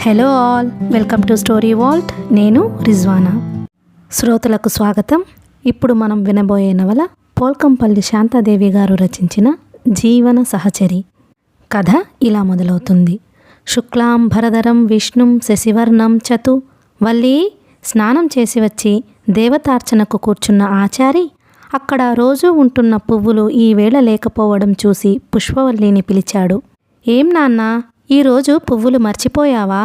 Hello all, welcome to story Walt. నేను రిజ్వానా. శ్రోతలకు స్వాగతం. ఇప్పుడు మనం వినబోయే నవల పోల్కంపల్లి శాంతాదేవి గారు రచించిన జీవన సహచరి. కథ ఇలా మొదలవుతుంది. శుక్లాంబరధరం విష్ణుం శశివర్ణం చతు. వల్లి స్నానం చేసి వచ్చి దేవతార్చనకు కూర్చున్న ఆచారి అక్కడ రోజూ ఉంటున్న పువ్వులు ఈవేళ లేకపోవడం చూసి పుష్పవల్లిని పిలిచాడు. ఏం నాన్నా, ఈరోజు పువ్వులు మర్చిపోయావా?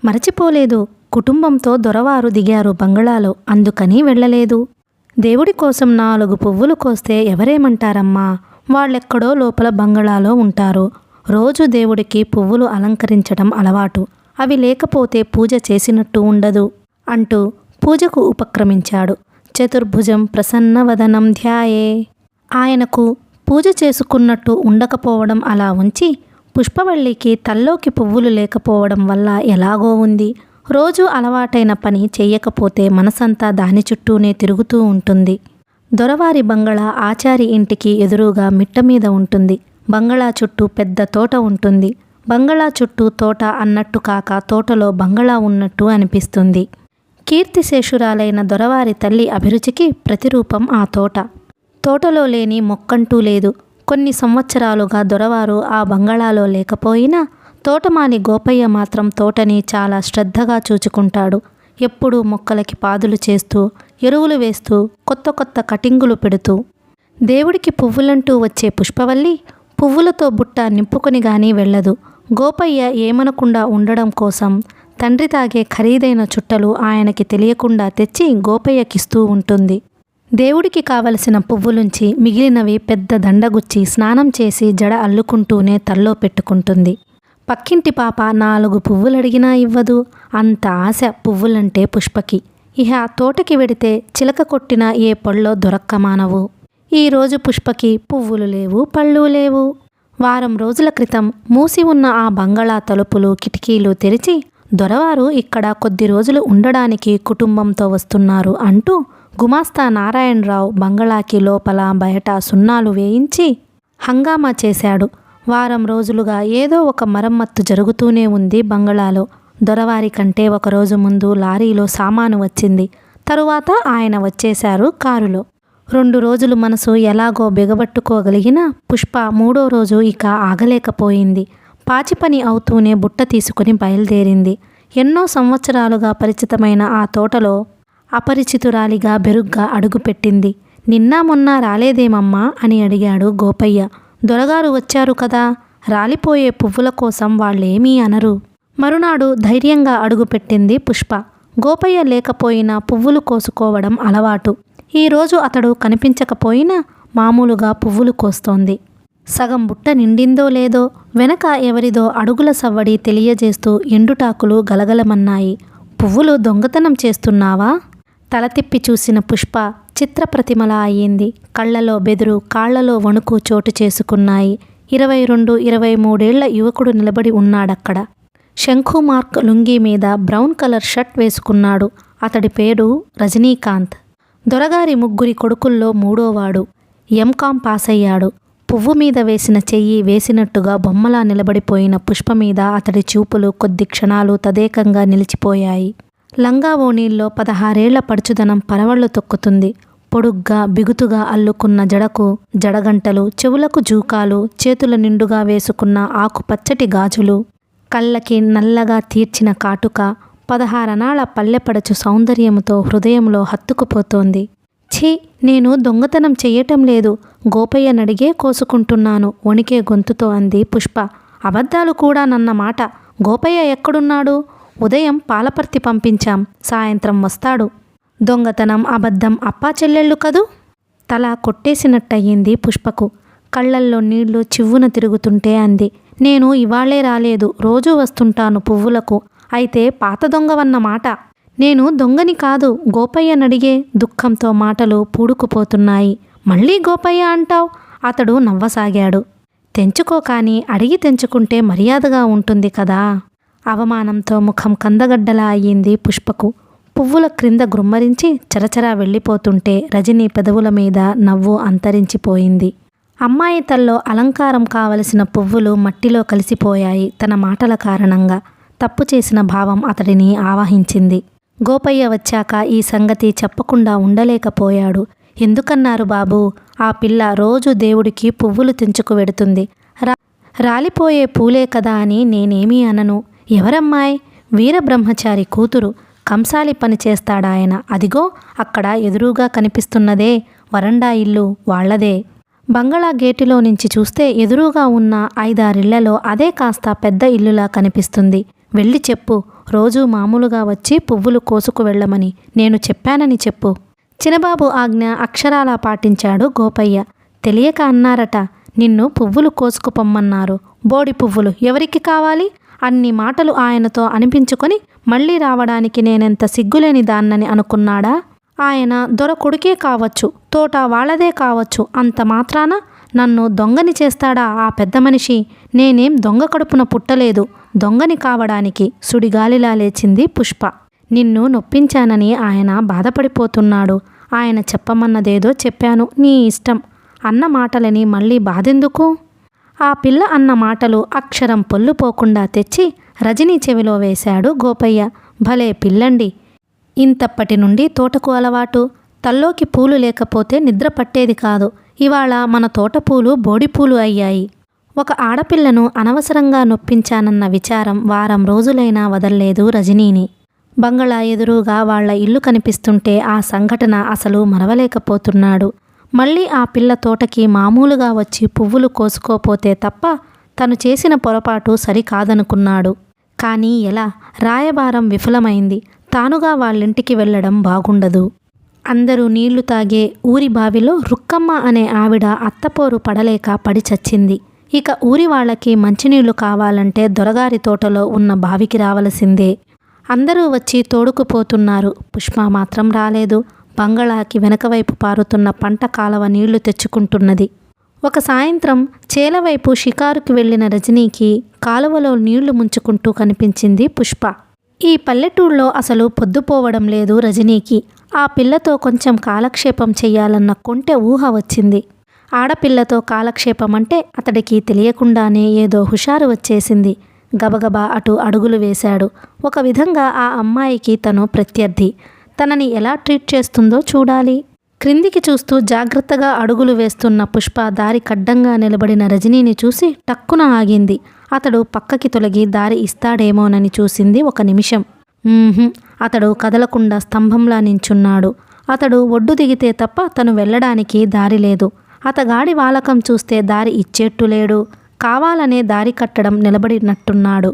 మరచిపోలేదు. కుటుంబంతో దొరవారు దిగారు బంగళాలో, అందుకని వెళ్ళలేదు. దేవుడి కోసం 4 పువ్వులు కోస్తే ఎవరేమంటారమ్మా? వాళ్ళెక్కడో లోపల బంగళాలో ఉంటారు. రోజు దేవుడికి పువ్వులు అలంకరించడం అలవాటు. అవి లేకపోతే పూజ చేసినట్టు ఉండదు అంటూ పూజకు ఉపక్రమించాడు. చతుర్భుజం ప్రసన్నవదనం ధ్యాయే. ఆయనకు పూజ చేసుకున్నట్టు ఉండకపోవడం అలా ఉంచి పుష్పవల్లికి తల్లోకి పువ్వులు లేకపోవడం వల్ల ఎలాగో ఉంది. రోజు అలవాటైన పని చెయ్యకపోతే మనసంతా దాని చుట్టూనే తిరుగుతూ ఉంటుంది. దొరవారి బంగళా ఆచారి ఇంటికి ఎదురుగా మిట్ట మీద ఉంటుంది. బంగళా చుట్టూ పెద్ద తోట ఉంటుంది. బంగళా చుట్టూ తోట అన్నట్టు కాక తోటలో బంగళా ఉన్నట్టు అనిపిస్తుంది. కీర్తిశేషురాలైన దొరవారి తల్లి అభిరుచికి ప్రతిరూపం ఆ తోట. తోటలో లేని మొక్కంటూ లేదు. కొన్ని సంవత్సరాలుగా దొరవారు ఆ బంగళాలో లేకపోయినా తోటమాలి గోపయ్య మాత్రం తోటని చాలా శ్రద్ధగా చూచుకుంటాడు. ఎప్పుడూ మొక్కలకి పాదులు చేస్తూ, ఎరువులు వేస్తూ, కొత్త కొత్త కటింగులు పెడుతూ. దేవుడికి పువ్వులంటూ వచ్చే పుష్పవల్లి పువ్వులతో బుట్ట నింపుకొని గానీ వెళ్ళదు. గోపయ్య ఏమనకుండా ఉండడం కోసం తండ్రి తాగే ఖరీదైన చుట్టలు ఆయనకి తెలియకుండా తెచ్చి గోపయ్యకిస్తూ ఉంటుంది. దేవుడికి కావలసిన పువ్వులుంచి మిగిలినవి పెద్ద దండగుచ్చి స్నానం చేసి జడ అల్లుకుంటూనే తల్లో పెట్టుకుంటుంది. పక్కింటి పాప 4 పువ్వులడిగినా ఇవ్వదు. అంత ఆశ పువ్వులంటే పుష్పకి. ఇహ తోటకి వెడితే చిలక కొట్టిన ఏ పళ్ళో దొరక్కమానవు. ఈరోజు పుష్పకి పువ్వులు లేవు, పళ్ళు లేవు. వారం రోజుల క్రితం మూసి ఉన్న ఆ బంగళా తలుపులు కిటికీలు తెరిచి దొరవారు ఇక్కడ కొద్ది రోజులు ఉండడానికి కుటుంబంతో వస్తున్నారు అంటూ గుమాస్తా నారాయణరావు బంగళాకి లోపల బయట సున్నాలు వేయించి హంగామా చేశాడు. వారం రోజులుగా ఏదో ఒక మరమ్మత్తు జరుగుతూనే ఉంది బంగళాలో. దొరవారి కంటే ఒకరోజు ముందు లారీలో సామాను వచ్చింది. తరువాత ఆయన వచ్చేశారు కారులో. 2 రోజులు మనసు ఎలాగో బిగబట్టుకోగలిగిన పుష్ప 3వ రోజు ఇక ఆగలేకపోయింది. పాచిపని అవుతూనే బుట్ట తీసుకుని బయలుదేరింది. ఎన్నో సంవత్సరాలుగా పరిచితమైన ఆ తోటలో అపరిచితురాలిగా బెరుగ్గా అడుగుపెట్టింది. నిన్న మొన్న రాలేదేమమ్మా అని అడిగాడు గోపయ్య. దొరగారు వచ్చారు కదా, రాలిపోయే పువ్వుల కోసం వాళ్ళేమీ అనరు. మరునాడు ధైర్యంగా అడుగుపెట్టింది పుష్ప. గోపయ్య లేకపోయినా పువ్వులు కోసుకోవడం అలవాటు. ఈరోజు అతడు కనిపించకపోయినా మామూలుగా పువ్వులు కోస్తోంది. సగం బుట్ట నిండిందో లేదో వెనక ఎవరిదో అడుగుల సవ్వడి తెలియజేస్తూ ఎండుటాకులు గలగలమన్నాయి. పువ్వులు దొంగతనం చేస్తున్నావా? తల తిప్పి చూసిన పుష్ప చిత్రప్రతిమలా అయ్యింది. కళ్ళలో బెదురు, కాళ్లలో వణుకు చోటు చేసుకున్నాయి. 22-23 ఏళ్ల యువకుడు నిలబడి ఉన్నాడక్కడ. శంఖు మార్క్ లుంగీ మీద బ్రౌన్ కలర్ షర్ట్ వేసుకున్నాడు. అతడి పేరు రజనీకాంత్. దొరగారి 3 కొడుకుల్లో 3వవాడు. ఎంకాం పాస్ అయ్యాడు. పువ్వు మీద వేసిన చెయ్యి వేసినట్టుగా బొమ్మలా నిలబడిపోయిన పుష్ప మీద అతడి చూపులు కొద్ది క్షణాలు తదేకంగా నిలిచిపోయాయి. లంగా ఓణీల్లో 16 ఏళ్ల పడుచుదనం పరవళ్లు తొక్కుతుంది. పొడుగ్గా బిగుతుగా అల్లుకున్న జడకు జడగంటలు, చెవులకు జూకాలు, చేతుల నిండుగా వేసుకున్న ఆకుపచ్చటి గాజులు, కళ్ళకి నల్లగా తీర్చిన కాటుక 16 అనాళ పల్లెపడచు సౌందర్యముతో హృదయంలో హత్తుకుపోతోంది. ఛీ, నేను దొంగతనం చెయ్యటం లేదు, గోపయ్యనడిగే కోసుకుంటున్నాను వణికే గొంతుతో అంది పుష్ప. అబద్ధాలు కూడా నన్నమాట. గోపయ్య ఎక్కడున్నాడు? ఉదయం పాలపర్తి పంపించాం, సాయంత్రం వస్తాడు. దొంగతనం, అబద్ధం అప్పా చెల్లెళ్ళు కదూ? తల కొట్టేసినట్టయింది పుష్పకు. కళ్ళల్లో నీళ్లు చివ్వున తిరుగుతుంటే అంది. నేను ఇవాళ్లే రాలేదు, రోజూ వస్తుంటాను పువ్వులకు. అయితే పాత దొంగవన్నమాట. నేను దొంగని కాదు, గోపయ్యనడిగే. దుఃఖంతో మాటలు పూడుకుపోతున్నాయి. మళ్ళీ గోపయ్య అంటావ్? అతడు నవ్వసాగాడు. తెంచుకో కానీ, అడిగి తెంచుకుంటే మర్యాదగా ఉంటుంది కదా. అవమానంతో ముఖం కందగడ్డలా అయ్యింది పుష్పకు. పువ్వుల క్రింద గ్రుమ్మరించి చరచరా వెళ్ళిపోతుంటే రజనీ పెదవుల మీద నవ్వు అంతరించిపోయింది. అమ్మాయి తల్లో అలంకారం కావలసిన పువ్వులు మట్టిలో కలిసిపోయాయి తన మాటల కారణంగా. తప్పు చేసిన భావం అతడిని ఆవహించింది. గోపయ్య వచ్చాక ఈ సంగతి చెప్పకుండా ఉండలేకపోయాడు. ఎందుకన్నారు బాబూ? ఆ పిల్ల రోజు దేవుడికి పువ్వులు తెంచుకు వెడుతుంది. రాలిపోయే పూలే కదా అని నేనేమీ అనను. ఎవరమ్మాయి? వీరబ్రహ్మచారి కూతురు. కంసాలి పని చేస్తాడాయన. అదిగో అక్కడ ఎదురుగా కనిపిస్తున్నదే వరండా ఇల్లు వాళ్లదే. బంగళా గేటులో నుంచి చూస్తే ఎదురుగా ఉన్న 5-6 ఇళ్లలో అదే కాస్త పెద్ద ఇల్లులా కనిపిస్తుంది. వెళ్ళి చెప్పు, రోజూ మామూలుగా వచ్చి పువ్వులు కోసుకు వెళ్ళమని నేను చెప్పానని చెప్పు. చినబాబు ఆజ్ఞ అక్షరాలా పాటించాడు గోపయ్య. తెలియక అన్నారట, నిన్ను పువ్వులు కోసుకుపొమ్మన్నారు. బోడి పువ్వులు ఎవరికి కావాలి? అన్ని మాటలు ఆయనతో అనిపించుకొని మళ్ళీ రావడానికి నేనెంత సిగ్గులేని దాన్నని అనుకున్నాడా? ఆయన దొర కొడుకే కావచ్చు, తోట వాళ్ళదే కావచ్చు, అంత మాత్రాన నన్ను దొంగని చేస్తాడా ఆ పెద్ద మనిషి? నేనేం దొంగ కడుపున పుట్టలేదు, దొంగని కావడానికి. సుడిగాలిలా లేచింది పుష్ప. నిన్ను నొప్పించానని ఆయన బాధపడిపోతున్నాడు. ఆయన చెప్పమన్నదేదో చెప్పాను, నీ ఇష్టం అన్న మాటలని మళ్ళీ బాధెందుకు? ఆ పిల్ల అన్న మాటలు అక్షరం పొల్లుపోకుండా తెచ్చి రజనీ చెవిలో వేశాడు గోపయ్య. భలే పిల్లండి, ఇంతప్పటి నుండి తోటకు అలవాటు. తల్లోకి పూలు లేకపోతే నిద్ర పట్టేది కాదు. ఇవాళ మన తోటపూలు బోడిపూలు అయ్యాయి. ఒక ఆడపిల్లను అనవసరంగా నొప్పించానన్న విచారం వారం రోజులైనా వదల్లేదు రజనీని. బంగళా ఎదురుగా వాళ్ల ఇల్లు కనిపిస్తుంటే ఆ సంఘటన అసలు మరవలేకపోతున్నాడు. మళ్ళీ ఆ పిల్ల తోటకి మామూలుగా వచ్చి పువ్వులు కోసుకోపోతే తప్ప తను చేసిన పొరపాటు సరికాదనుకున్నాడు. కానీ ఎలా? రాయబారం విఫలమైంది. తానుగా వాళ్ళింటికి వెళ్ళడం బాగుండదు. అందరూ నీళ్లు తాగే ఊరి బావిలో రుక్కమ్మ అనే ఆవిడ అత్తపోరు పడలేక పడి చచ్చింది. ఇక ఊరి వాళ్ళకి మంచినీళ్లు కావాలంటే దొరగారి తోటలో ఉన్న బావికి రావలసిందే. అందరూ వచ్చి తోడుకుపోతున్నారు. పుష్ప మాత్రం రాలేదు. బంగళాకి వెనకవైపు పారుతున్న పంట కాలవ నీళ్లు తెచ్చుకుంటున్నది. ఒక సాయంత్రం చేలవైపు షికారుకి వెళ్లిన రజనీకి కాలువలో నీళ్లు ముంచుకుంటూ కనిపించింది పుష్ప. ఈ పల్లెటూళ్ళలో అసలు పొద్దుపోవడం లేదు రజనీకి. ఆ పిల్లతో కొంచెం కాలక్షేపం చెయ్యాలన్న కొంటె ఊహ వచ్చింది. ఆడపిల్లతో కాలక్షేపం అంటే అతడికి తెలియకుండానే ఏదో హుషారు వచ్చేసింది. గబగబా అటు అడుగులు వేశాడు. ఒక విధంగా ఆ అమ్మాయికి తను ప్రత్యర్థి. తనని ఎలా ట్రీట్ చేస్తుందో చూడాలి. క్రిందికి చూస్తూ జాగ్రత్తగా అడుగులు వేస్తున్న పుష్ప దారి కడ్డంగా నిలబడిన రజనీని చూసి టక్కున ఆగింది. అతడు పక్కకి తొలగి దారి ఇస్తాడేమోనని చూసింది ఒక నిమిషం. అతడు కదలకుండా స్తంభంలా నించున్నాడు. అతడు ఒడ్డు దిగితే తప్ప తను వెళ్ళడానికి దారి లేదు. అతగాడి వాలకం చూస్తే దారి ఇచ్చేట్టు లేడు. కావాలనే దారి కట్టడం నిలబడినట్టున్నాడు.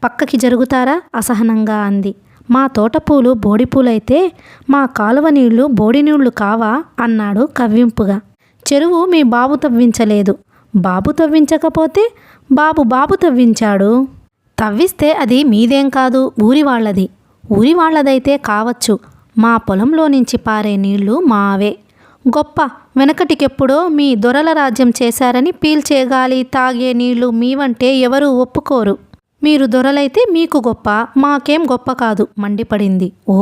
పక్కకి జరుగుతారా? అసహనంగా అంది. మా తోటపూలు బోడిపూలైతే మా కాలువ నీళ్లు బోడి నీళ్లు కావా అన్నాడు కవ్వింపుగా. చెరువు మీ బాబు తవ్వించలేదు. బాబు తవ్వించకపోతే బాబు తవ్వించాడు. తవ్విస్తే అది మీదేం కాదు, ఊరి వాళ్ళది. ఊరి వాళ్ళదైతే కావచ్చు. మా పొలంలో నుంచి పారే నీళ్లు మావే. గొప్ప వెనకటికెప్పుడో మీ దొరల రాజ్యం చేశారని పీల్చేగాలి తాగే నీళ్లు మీవంటే ఎవరూ ఒప్పుకోరు. మీరు దొరలైతే మీకు గొప్ప, మాకేం గొప్ప కాదు మండిపడింది. ఓ,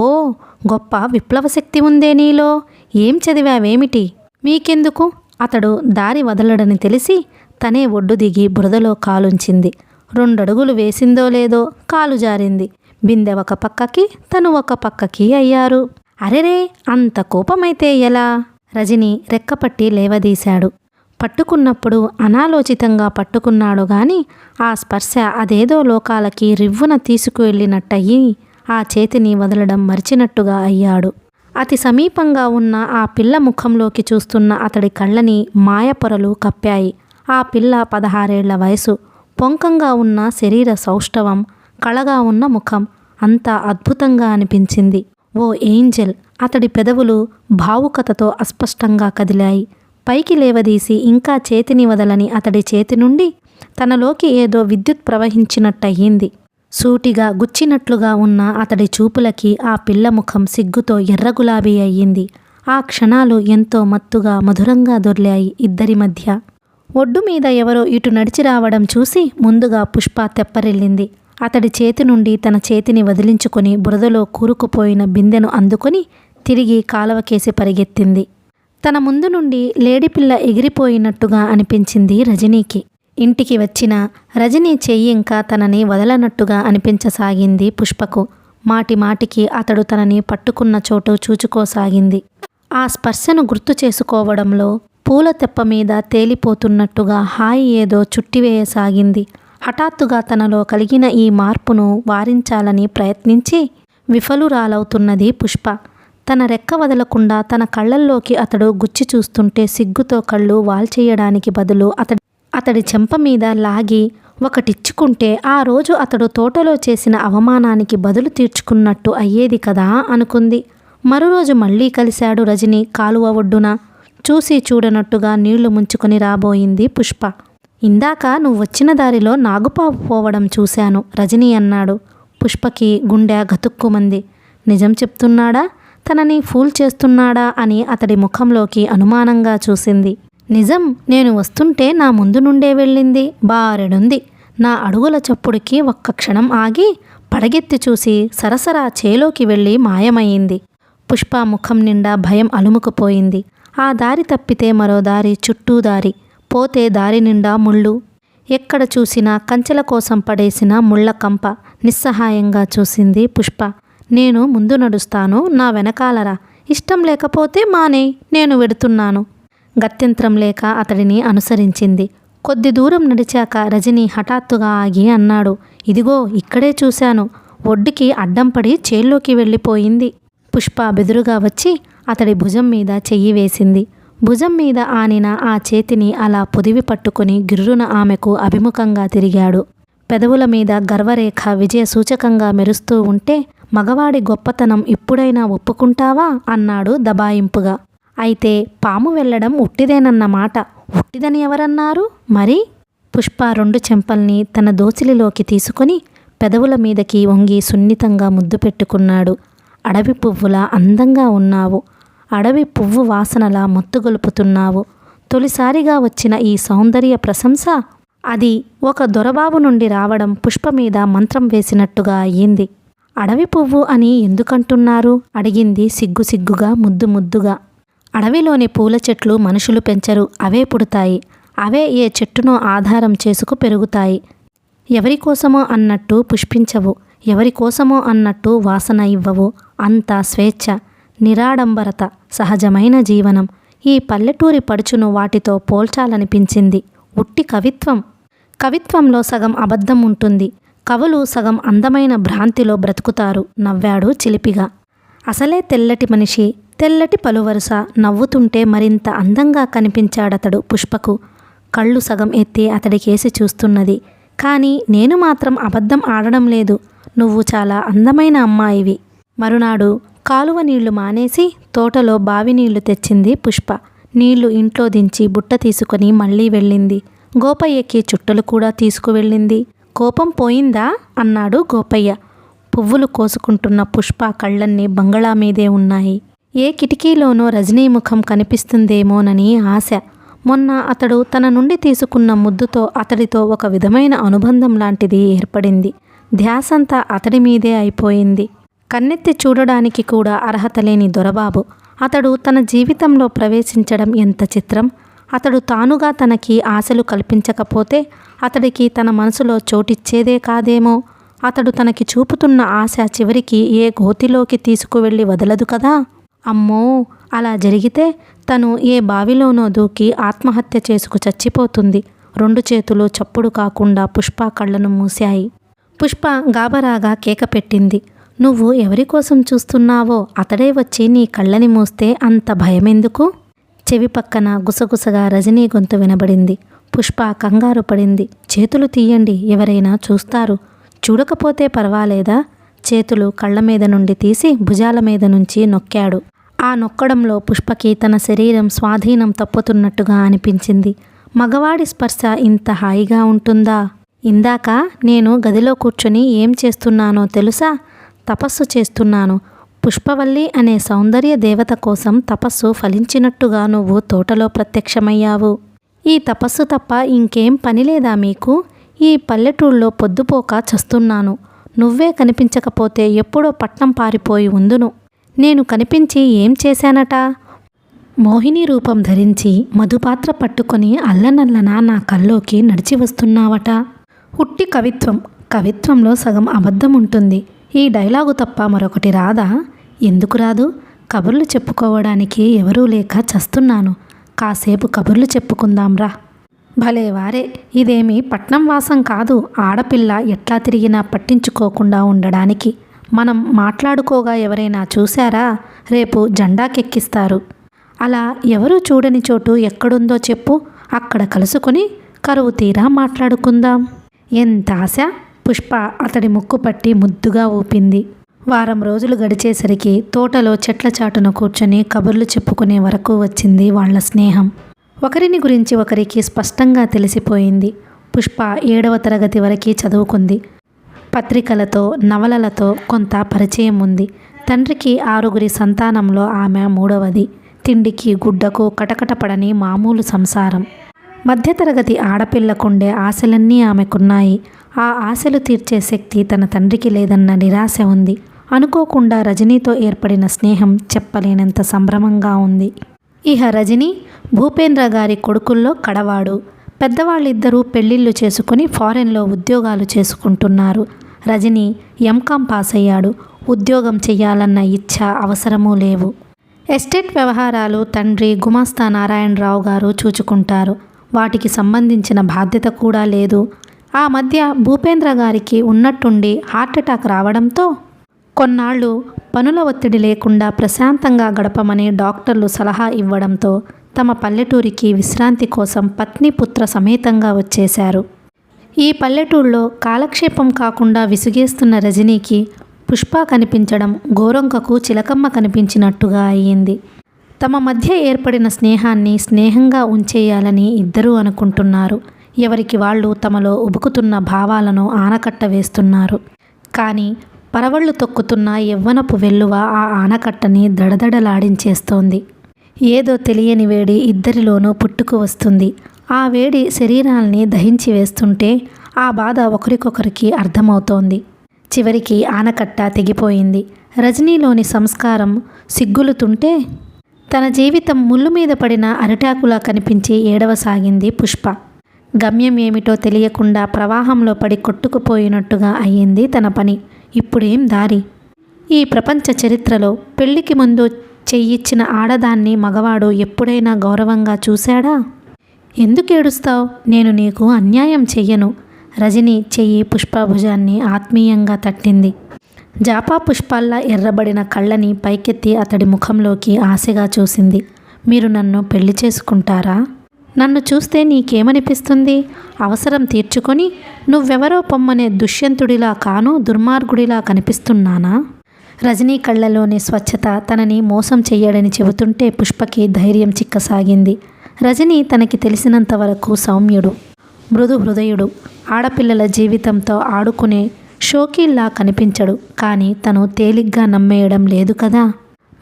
గొప్ప విప్లవ శక్తి ఉందే నీలో. ఏం చదివావేమిటి? మీకెందుకు? అతడు దారి వదలడని తెలిసి తనే ఒడ్డు దిగి బురదలో కాలుంచింది. 2 అడుగులు వేసిందో లేదో కాలు జారింది. బిందె ఒక పక్కకి, తను ఒక పక్కకి అయ్యారు. అరెరే, అంత కోపమైతే ఎలా? రజని రెక్కపట్టి లేవదీశాడు. పట్టుకున్నప్పుడు అనాలోచితంగా పట్టుకున్నాడు గాని ఆ స్పర్శ అదేదో లోకాలకి రివ్వున తీసుకువెళ్ళినట్టయి ఆ చేతిని వదలడం మరిచినట్టుగా అయ్యాడు. అతి సమీపంగా ఉన్న ఆ పిల్ల ముఖంలోకి చూస్తున్న అతడి కళ్ళని మాయపొరలు కప్పాయి. ఆ పిల్ల 16 ఏళ్ల వయసు, పొంకంగా ఉన్న శరీర సౌష్ఠవం, కళగా ఉన్న ముఖం అంతా అద్భుతంగా అనిపించింది. ఓ ఏంజెల్. అతడి పెదవులు భావుకతతో అస్పష్టంగా కదిలాయి. పైకి లేవదీసి ఇంకా చేతిని వదలని అతడి చేతి నుండి తనలోకి ఏదో విద్యుత్ ప్రవహించినట్టయింది. సూటిగా గుచ్చినట్లుగా ఉన్న అతడి చూపులకి ఆ పిల్ల ముఖం సిగ్గుతో ఎర్రగులాబీ అయ్యింది. ఆ క్షణాలు ఎంతో మత్తుగా మధురంగా దొర్లాయి ఇద్దరి మధ్య. ఒడ్డు మీద ఎవరో ఇటు నడిచి రావడం చూసి ముందుగా పుష్ప తెప్పరిల్లింది. అతడి చేతి నుండి తన చేతిని వదిలించుకొని బురదలో కూరుకుపోయిన బిందెను అందుకొని తిరిగి కాలవకేసి పరిగెత్తింది. తన ముందు నుండి లేడిపిల్ల ఎగిరిపోయినట్టుగా అనిపించింది రజనీకి. ఇంటికి వచ్చిన రజనీ చెయ్యి ఇంకా తనని వదలనట్టుగా అనిపించసాగింది పుష్పకు. మాటి మాటికి అతడు తనని పట్టుకున్న చోటు చూచుకోసాగింది. ఆ స్పర్శను గుర్తు చేసుకోవడంలో పూల తెప్ప మీద తేలిపోతున్నట్టుగా హాయి ఏదో చుట్టివేయసాగింది. హఠాత్తుగా తనలో కలిగిన ఈ మార్పును వారించాలని ప్రయత్నించి విఫలురాలవుతున్నది పుష్ప. తన రెక్క వదలకుండా తన కళ్ళల్లోకి అతడు గుచ్చి చూస్తుంటే సిగ్గుతో కళ్ళు వాల్చేయడానికి బదులు అతడి చెంప మీద లాగి ఒకటిచ్చుకుంటే ఆ రోజు అతడు తోటలో చేసిన అవమానానికి బదులు తీర్చుకున్నట్టు అయ్యేది కదా అనుకుంది. మరోరోజు మళ్ళీ కలిశాడు రజని కాలువ ఒడ్డున. చూసి చూడనట్టుగా నీళ్లు ముంచుకొని రాబోయింది పుష్ప. ఇందాక నువ్వొచ్చిన దారిలో నాగుపావు పోవడం చూశాను రజనీ అన్నాడు. పుష్పకి గుండె గతుక్కుమంది. నిజం చెప్తున్నాడా, తనని ఫూల్ చేస్తున్నాడా అని అతడి ముఖంలోకి అనుమానంగా చూసింది. నిజం, నేను వస్తుంటే నా ముందు నుండే వెళ్ళింది. బారెడుంది. నా అడుగుల చప్పుడుకి ఒక్క క్షణం ఆగి పడగెత్తి చూసి సరసరా చేలోకి వెళ్ళి మాయమయ్యింది. పుష్ప ముఖం నిండా భయం అలుముకుపోయింది. ఆ దారి తప్పితే మరో దారి, చుట్టూ దారి, పోతే దారి నిండా ముళ్ళు. ఎక్కడ చూసినా కంచెల కోసం పడేసిన ముళ్ళ కంప. నిస్సహాయంగా చూసింది పుష్ప. నేను ముందు నడుస్తాను, నా వెనకాలరా. ఇష్టం లేకపోతే మానే, నేను వెడుతున్నాను. గత్యంతరం లేక అతడిని అనుసరించింది. కొద్ది దూరం నడిచాక రజని హఠాత్తుగా ఆగి అన్నాడు, ఇదిగో ఇక్కడే చూశాను. ఒడ్డుకి అడ్డం పడి చేల్లోకి వెళ్ళిపోయింది. పుష్ప బెదురుగా వచ్చి అతడి భుజం మీద చెయ్యి వేసింది. భుజం మీద ఆనిన ఆ చేతిని అలా పొదివి పట్టుకుని గిర్రున ఆమెకు అభిముఖంగా తిరిగాడు. పెదవుల మీద గర్వరేఖ విజయ సూచకంగా మెరుస్తూ ఉంటే, మగవాడి గొప్పతనం ఇప్పుడైనా ఒప్పుకుంటావా అన్నాడు దబాయింపుగా. అయితే పాము వెళ్ళడం ఉట్టిదేనన్నమాట. ఉట్టిదని ఎవరన్నారు మరి? పుష్ప రెండు చెంపల్ని తన దోసిలిలోకి తీసుకొని పెదవుల మీదకి వంగి సున్నితంగా ముద్దు పెట్టుకున్నాడు. అడవి పువ్వులా అందంగా ఉన్నావు. అడవి పువ్వు వాసనలా మత్తుగొలుపుతున్నావు. తొలిసారిగా వచ్చిన ఈ సౌందర్య ప్రశంస, అది ఒక దొరబాబు నుండి రావడం పుష్ప మీద మంత్రం వేసినట్టుగా అయ్యింది. అడవి పువ్వు అని ఎందుకంటున్నారు అడిగింది సిగ్గుసిగ్గుగా, ముద్దుగా. అడవిలోని పూల చెట్లు మనుషులు పెంచరు, అవే పుడతాయి. అవే ఏ చెట్టునో ఆధారం చేసుకు పెరుగుతాయి. ఎవరికోసమో అన్నట్టు పుష్పించవు, ఎవరికోసమో అన్నట్టు వాసన ఇవ్వవు. అంతా స్వేచ్ఛ, నిరాడంబరత, సహజమైన జీవనం. ఈ పల్లెటూరి పడుచును వాటితో పోల్చాలనిపించింది. ఉట్టి కవిత్వం. కవిత్వంలో సగం అబద్ధం ఉంటుంది. కవులు సగం అందమైన భ్రాంతిలో బ్రతుకుతారు నవ్వాడు చిలిపిగా. అసలే తెల్లటి మనిషి, తెల్లటి పలువరుస. నవ్వుతుంటే మరింత అందంగా కనిపించాడతడు పుష్పకు. కళ్ళు సగం ఎత్తి అతడికేసి చూస్తున్నది. కానీ నేను మాత్రం అబద్ధం ఆడడం లేదు. నువ్వు చాలా అందమైన అమ్మాయివి. మరునాడు కాలువ నీళ్లు మానేసి తోటలో బావి నీళ్లు తెచ్చింది పుష్ప. నీళ్లు ఇంట్లో దించి బుట్ట తీసుకొని మళ్ళీ వెళ్ళింది. గోపయ్యకి చుట్టలు కూడా తీసుకువెళ్ళింది. కోపం పోయిందా అన్నాడు గోపయ్య. పువ్వులు కోసుకుంటున్న పుష్ప కళ్ళన్నీ బంగళా మీదే ఉన్నాయి. ఏ కిటికీలోనో రజనీ ముఖం కనిపిస్తుందేమోనని ఆశ. మొన్న అతడు తన నుండి తీసుకున్న ముద్దుతో అతడితో ఒక విధమైన అనుబంధం లాంటిది ఏర్పడింది. ధ్యాసంతా అతడి మీదే అయిపోయింది. కన్నెత్తి చూడడానికి కూడా అర్హత లేని దొరబాబు అతడు తన జీవితంలో ప్రవేశించడం ఎంత చిత్రం. అతడు తానుగా తనకి ఆశలు కల్పించకపోతే అతడికి తన మనసులో చోటిచ్చేదే కాదేమో. అతడు తనకి చూపుతున్న ఆశ చివరికి ఏ గోతిలోకి తీసుకువెళ్ళి వదలదు కదా. అమ్మో, అలా జరిగితే తను ఏ బావిలోనో దూకి ఆత్మహత్య చేసుకు చచ్చిపోతుంది. రెండు చేతులు చప్పుడు కాకుండా పుష్ప కళ్ళను మూశాయి. పుష్ప గాబరాగా కేక పెట్టింది. నువ్వు ఎవరికోసం చూస్తున్నావో అతడే వచ్చి నీ కళ్ళని మూస్తే అంత భయమెందుకు? చెవి పక్కన గుసగుసగా రజనీ గొంతు వినబడింది. పుష్ప కంగారు పడింది. చేతులు తీయండి, ఎవరైనా చూస్తారు. చూడకపోతే పర్వాలేదా? చేతులు కళ్ళ మీద నుండి తీసి భుజాల మీద నుంచి నొక్కాడు. ఆ నొక్కడంలో పుష్పకి తన శరీరం స్వాధీనం తప్పుతున్నట్టుగా అనిపించింది. మగవాడి స్పర్శ ఇంత హాయిగా ఉంటుందా? ఇందాక నేను గదిలో కూర్చొని ఏం చేస్తున్నానో తెలుసా? తపస్సు చేస్తున్నాను. పుష్పవల్లి అనే సౌందర్య దేవత కోసం తపస్సు ఫలించినట్టుగా నువ్వు తోటలో ప్రత్యక్షమయ్యావు. ఈ తపస్సు తప్ప ఇంకేం పనిలేదా మీకు? ఈ పల్లెటూళ్ళలో పొద్దుపోక చస్తున్నాను. నువ్వే కనిపించకపోతే ఎప్పుడో పట్నం పారిపోయి ఉందును. నేను కనిపించి ఏం చేశానట? మోహిని రూపం ధరించి మధుపాత్ర పట్టుకొని అల్లనల్లన నా కల్లోకి నడిచి వస్తున్నావట. ఉట్టి కవిత్వం, కవిత్వంలో సగం అబద్ధం ఉంటుంది. ఈ డైలాగు తప్ప మరొకటి రాదా? ఎందుకు రాదు? కబుర్లు చెప్పుకోవడానికి ఎవరూ లేక చస్తున్నాను. కాసేపు కబుర్లు చెప్పుకుందాంరా. భలే వారే, ఇదేమీ పట్నం వాసం కాదు. ఆడపిల్ల ఎట్లా తిరిగినా పట్టించుకోకుండా ఉండడానికి. మనం మాట్లాడుకోగా ఎవరైనా చూశారా? రేపు జెండాకెక్కిస్తారు. అలా ఎవరూ చూడని చోటు ఎక్కడుందో చెప్పు, అక్కడ కలుసుకొని కరువు తీరా మాట్లాడుకుందాం. ఎంత ఆశ! పుష్ప అతడి ముక్కు పట్టి ముద్దుగా ఊపింది. వారం రోజులు గడిచేసరికి తోటలో చెట్ల చాటున కూర్చొని కబుర్లు చెప్పుకునే వరకు వచ్చింది వాళ్ల స్నేహం. ఒకరిని గురించి ఒకరికి స్పష్టంగా తెలిసిపోయింది. పుష్ప 7వ తరగతి వరకు చదువుకుంది. పత్రికలతో, నవలలతో కొంత పరిచయం ఉంది. తండ్రికి 6గురి సంతానంలో ఆమె 3వది. తిండికి గుడ్డకు కటకటపడని మామూలు సంసారం. మధ్యతరగతి ఆడపిల్లకుండే ఆశలన్నీ ఆమెకున్నాయి. ఆ ఆశలు తీర్చే శక్తి తన తండ్రికి లేదన్న నిరాశ ఉంది. అనుకోకుండా రజనీతో ఏర్పడిన స్నేహం చెప్పలేనంత సంభ్రమంగా ఉంది. ఇహ రజనీ భూపేంద్ర గారి కొడుకుల్లో కడవాడు. పెద్దవాళ్ళిద్దరూ పెళ్లిళ్ళు చేసుకుని ఫారెన్లో ఉద్యోగాలు చేసుకుంటున్నారు. రజనీ ఎంకాం పాస్ అయ్యాడు. ఉద్యోగం చెయ్యాలన్న ఇచ్ఛ, అవసరమూ లేవు. ఎస్టేట్ వ్యవహారాలు తండ్రి గుమాస్తా నారాయణరావు గారు చూచుకుంటారు. వాటికి సంబంధించిన బాధ్యత కూడా లేదు. ఆ మధ్య భూపేంద్ర గారికి ఉన్నట్టుండి హార్ట్అటాక్ రావడంతో కొన్నాళ్ళు పనుల ఒత్తిడి లేకుండా ప్రశాంతంగా గడపమని డాక్టర్లు సలహా ఇవ్వడంతో తమ పల్లెటూరికి విశ్రాంతి కోసం పత్ని పుత్ర సమేతంగా వచ్చేశారు. ఈ పల్లెటూళ్ళలో కాలక్షేపం కాకుండా విసిగేస్తున్న రజనీకి పుష్ప కనిపించడం గోరొంకకు చిలకమ్మ కనిపించినట్టుగా అయ్యింది. తమ మధ్య ఏర్పడిన స్నేహాన్ని స్నేహంగా ఉంచేయాలని ఇద్దరూ అనుకుంటున్నారు. ఎవరికి వాళ్ళు తమలో ఉబుకుతున్న భావాలను ఆనకట్ట వేస్తున్నారు. కానీ పరవళ్ళు తొక్కుతున్న యవ్వనపు వెల్లువ ఆ ఆనకట్టని దడదడలాడించేస్తోంది. ఏదో తెలియని వేడి ఇద్దరిలోనూ పుట్టుకు వస్తుంది. ఆ వేడి శరీరాల్ని దహించి వేస్తుంటే ఆ బాధ ఒకరికొకరికి అర్థమవుతోంది. చివరికి ఆనకట్ట తెగిపోయింది. రజనీలోని సంస్కారం సిగ్గులుతుంటే తన జీవితం ముళ్ళు మీద పడిన అరిటాకులా కనిపించి ఏడవసాగింది పుష్ప. గమ్యం ఏమిటో తెలియకుండా ప్రవాహంలో పడి కొట్టుకుపోయినట్టుగా అయ్యింది తన పని. ఇప్పుడేం దారి? ఈ ప్రపంచ చరిత్రలో పెళ్లికి ముందు చెయ్యిచ్చిన ఆడదాన్ని మగవాడు ఎప్పుడైనా గౌరవంగా చూశాడా? ఎందుకు ఏడుస్తావు? నేను నీకు అన్యాయం చెయ్యను. రజని చెయ్యి పుష్ప భుజాన్ని ఆత్మీయంగా తట్టింది. జాపా పుష్పాల్లా ఎర్రబడిన కళ్ళని పైకెత్తి అతడి ముఖంలోకి ఆశగా చూసింది. మీరు నన్ను పెళ్లి చేసుకుంటారా? నన్ను చూస్తే నీకేమనిపిస్తుంది? అవసరం తీర్చుకొని నువ్వెవరో పొమ్మనే దుష్యంతుడిలా కాను దుర్మార్గుడిలా కనిపిస్తున్నానా? రజనీ కళ్ళలోని స్వచ్ఛత తనని మోసం చెయ్యడని చెబుతుంటే పుష్పకి ధైర్యం చిక్కసాగింది. రజనీ తనకి తెలిసినంత వరకు సౌమ్యుడు, మృదు హృదయుడు. ఆడపిల్లల జీవితంతో ఆడుకునే షోకీల్లా కనిపించడు. కానీ తను తేలిగ్గా నమ్మేయడం లేదు కదా.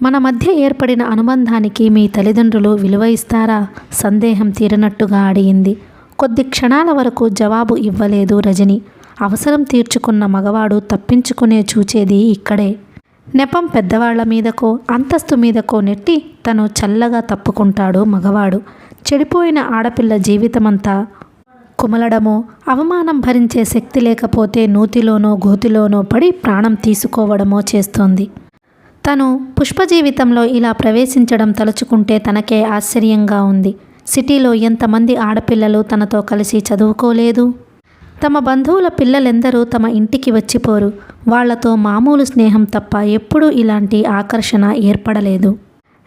మన మధ్య ఏర్పడిన అనుబంధానికి మీ తల్లిదండ్రులు విలువ ఇస్తారా? సందేహం తీరనట్టుగా అడిగింది. కొద్ది క్షణాల వరకు జవాబు ఇవ్వలేదు రజని. అవసరం తీర్చుకున్న మగవాడు తప్పించుకునే చూచేది ఇక్కడే. నెపం పెద్దవాళ్ల మీదకో అంతస్తు మీదకో నెట్టి తను చల్లగా తప్పుకుంటాడు మగవాడు. చెడిపోయిన ఆడపిల్ల జీవితమంతా కుమలడమో, అవమానం భరించే శక్తి లేకపోతే నూతిలోనో గోతిలోనో పడి ప్రాణం తీసుకోవడమో చేస్తోంది. తను పుష్ప జీవితంలో ఇలా ప్రవేశించడం తలుచుకుంటే తనకే ఆశ్చర్యంగా ఉంది. సిటీలో ఎంతమంది ఆడపిల్లలు తనతో కలిసి చదువుకోలేదు? తమ బంధువుల పిల్లలెందరూ తమ ఇంటికి వచ్చిపోరు. వాళ్లతో మామూలు స్నేహం తప్ప ఎప్పుడూ ఇలాంటి ఆకర్షణ ఏర్పడలేదు.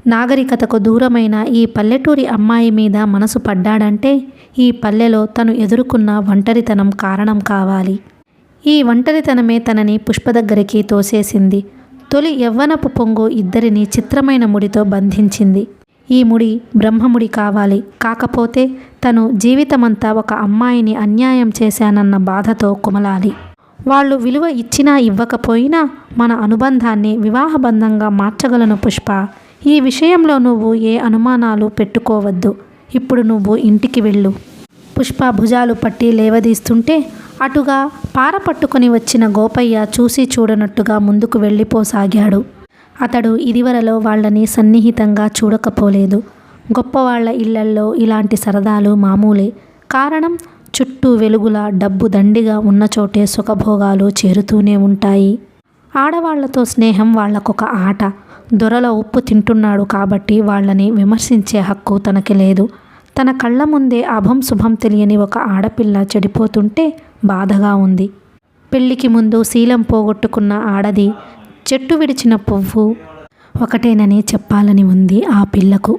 నాగరికతకు దూరమైన ఈ పల్లెటూరి అమ్మాయి మీద మనసు పడ్డాడంటే ఈ పల్లెలో తను ఎదుర్కొన్న ఒంటరితనం కారణం కావాలి. ఈ ఒంటరితనమే తనని పుష్ప దగ్గరికి తోసేసింది. తొలి యవ్వనపు పొంగు ఇద్దరిని చిత్రమైన ముడితో బంధించింది. ఈ ముడి బ్రహ్మముడి కావాలి. కాకపోతే తను జీవితమంతా ఒక అమ్మాయిని అన్యాయం చేశానన్న బాధతో కుమలాలి. వాళ్ళు విలువ ఇచ్చినా ఇవ్వకపోయినా మన అనుబంధాన్ని వివాహబంధంగా మార్చగలను పుష్ప. ఈ విషయంలో నువ్వు ఏ అనుమానాలు పెట్టుకోవద్దు. ఇప్పుడు నువ్వు ఇంటికి వెళ్ళు. పుష్ప భుజాలు పట్టి లేవదీస్తుంటే అటుగా పార పట్టుకొని వచ్చిన గోపయ్య చూసి చూడనట్టుగా ముందుకు వెళ్ళిపోసాగాడు. అతడు ఇదివరలో వాళ్ళని సన్నిహితంగా చూడకపోలేదు. గొప్పవాళ్ల ఇళ్లల్లో ఇలాంటి సరదాలు మామూలే. కారణం, చుట్టూ వెలుగుల డబ్బు దండిగా ఉన్న చోటే సుఖభోగాలు చేరుతూనే ఉంటాయి. ఆడవాళ్లతో స్నేహం వాళ్లకొక ఆట. దొరల ఉప్పు తింటున్నాడు కాబట్టి వాళ్ళని విమర్శించే హక్కు తనకి లేదు. తన కళ్ళ ముందే అభం శుభం తెలియని ఒక ఆడపిల్ల చెడిపోతుంటే బాధగా ఉంది. పెళ్లికి ముందు శీలం పోగొట్టుకున్న ఆడది, చెట్టు విడిచిన పువ్వు ఒకటేనని చెప్పాలని ఉంది ఆ పిల్లకు.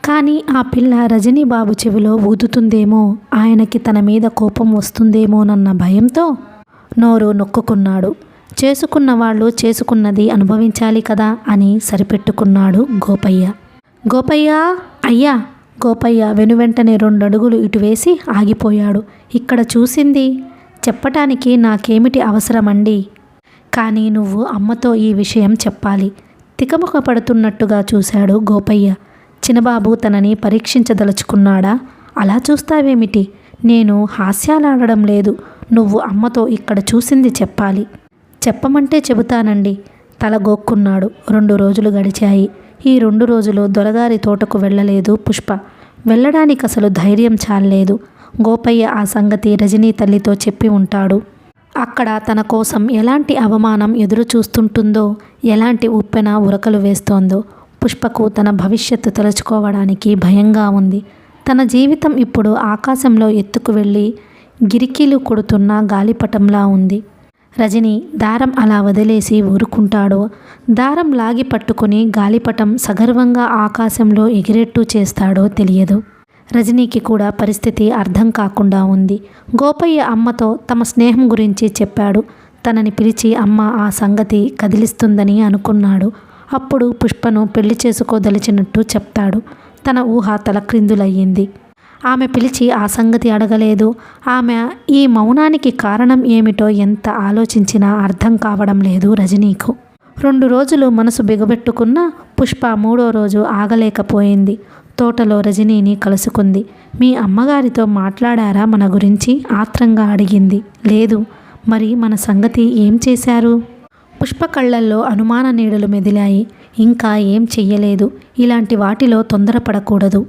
కానీ ఆ పిల్ల రజనీబాబు చెవిలో ఊదుతుందేమో, ఆయనకి తన మీద కోపం వస్తుందేమోనన్న భయంతో నోరు నొక్కుకున్నాడు. చేసుకున్న వాళ్ళు చేసుకున్నది అనుభవించాలి కదా అని సరిపెట్టుకున్నాడు గోపయ్య. గోపయ్య, అయ్యా! గోపయ్య వెనువెంటనే 2 అడుగులు ఇటు వేసి ఆగిపోయాడు. ఇక్కడ చూసింది చెప్పటానికి నాకేమిటి అవసరమండి? కానీ నువ్వు అమ్మతో ఈ విషయం చెప్పాలి. తికమక పడుతున్నట్టుగా చూశాడు గోపయ్య. చిన్నబాబు తనని పరీక్షించదలుచుకున్నాడా? అలా చూస్తావేమిటి? నేను హాస్యాలాడడం లేదు. నువ్వు అమ్మతో ఇక్కడ చూసింది చెప్పాలి. చెప్పమంటే చెబుతానండి. తల గోక్కున్నాడు. 2 రోజులు గడిచాయి. ఈ 2 రోజులు దొరగారి తోటకు వెళ్ళలేదు పుష్ప. వెళ్ళడానికి అసలు ధైర్యం చాలలేదు. గోపయ్య ఆ సంగతి రజనీ తల్లితో చెప్పి ఉంటాడు. అక్కడ తన కోసం ఎలాంటి అవమానం ఎదురు చూస్తుంటుందో, ఎలాంటి ఉప్పెన ఉరకలు వేస్తోందో. పుష్పకు తన భవిష్యత్తు తలుచుకోవడానికి భయంగా ఉంది. తన జీవితం ఇప్పుడు ఆకాశంలో ఎత్తుకు వెళ్ళి గిరికీలు కొడుతున్న గాలిపటంలా ఉంది. రజని దారం అలా వదిలేసి ఊరుకుంటాడో, దారం లాగి పట్టుకుని గాలిపటం సగర్వంగా ఆకాశంలో ఎగిరేట్టు చేస్తాడో తెలియదు. రజనీకి కూడా పరిస్థితి అర్థం కాకుండా ఉంది. గోపయ్య అమ్మతో తమ స్నేహం గురించి చెప్పాడు. తనని పిలిచి అమ్మ ఆ సంగతి కదిలిస్తుందని అనుకున్నాడు. అప్పుడు పుష్పను పెళ్లి చేసుకోదలిచినట్టు చెప్తాడు. తన ఊహ తలక్రిందులయ్యింది. ఆమె పిలిచి ఆ సంగతి అడగలేదు. ఆమె ఈ మౌనానికి కారణం ఏమిటో ఎంత ఆలోచించినా అర్థం కావడం లేదు రజనీకు. 2 రోజులు మనసు బిగబెట్టుకున్న పుష్ప 3వ రోజు ఆగలేకపోయింది. తోటలో రజనీని కలుసుకుంది. మీ అమ్మగారితో మాట్లాడారా మన గురించి? ఆత్రంగా అడిగింది. లేదు. మరి మన సంగతి ఏం చేశారు? పుష్ప కళ్ళల్లో అనుమాన నీడలు మెదిలాయి. ఇంకా ఏం చెయ్యలేదు. ఇలాంటి వాటిలో తొందరపడకూడదు.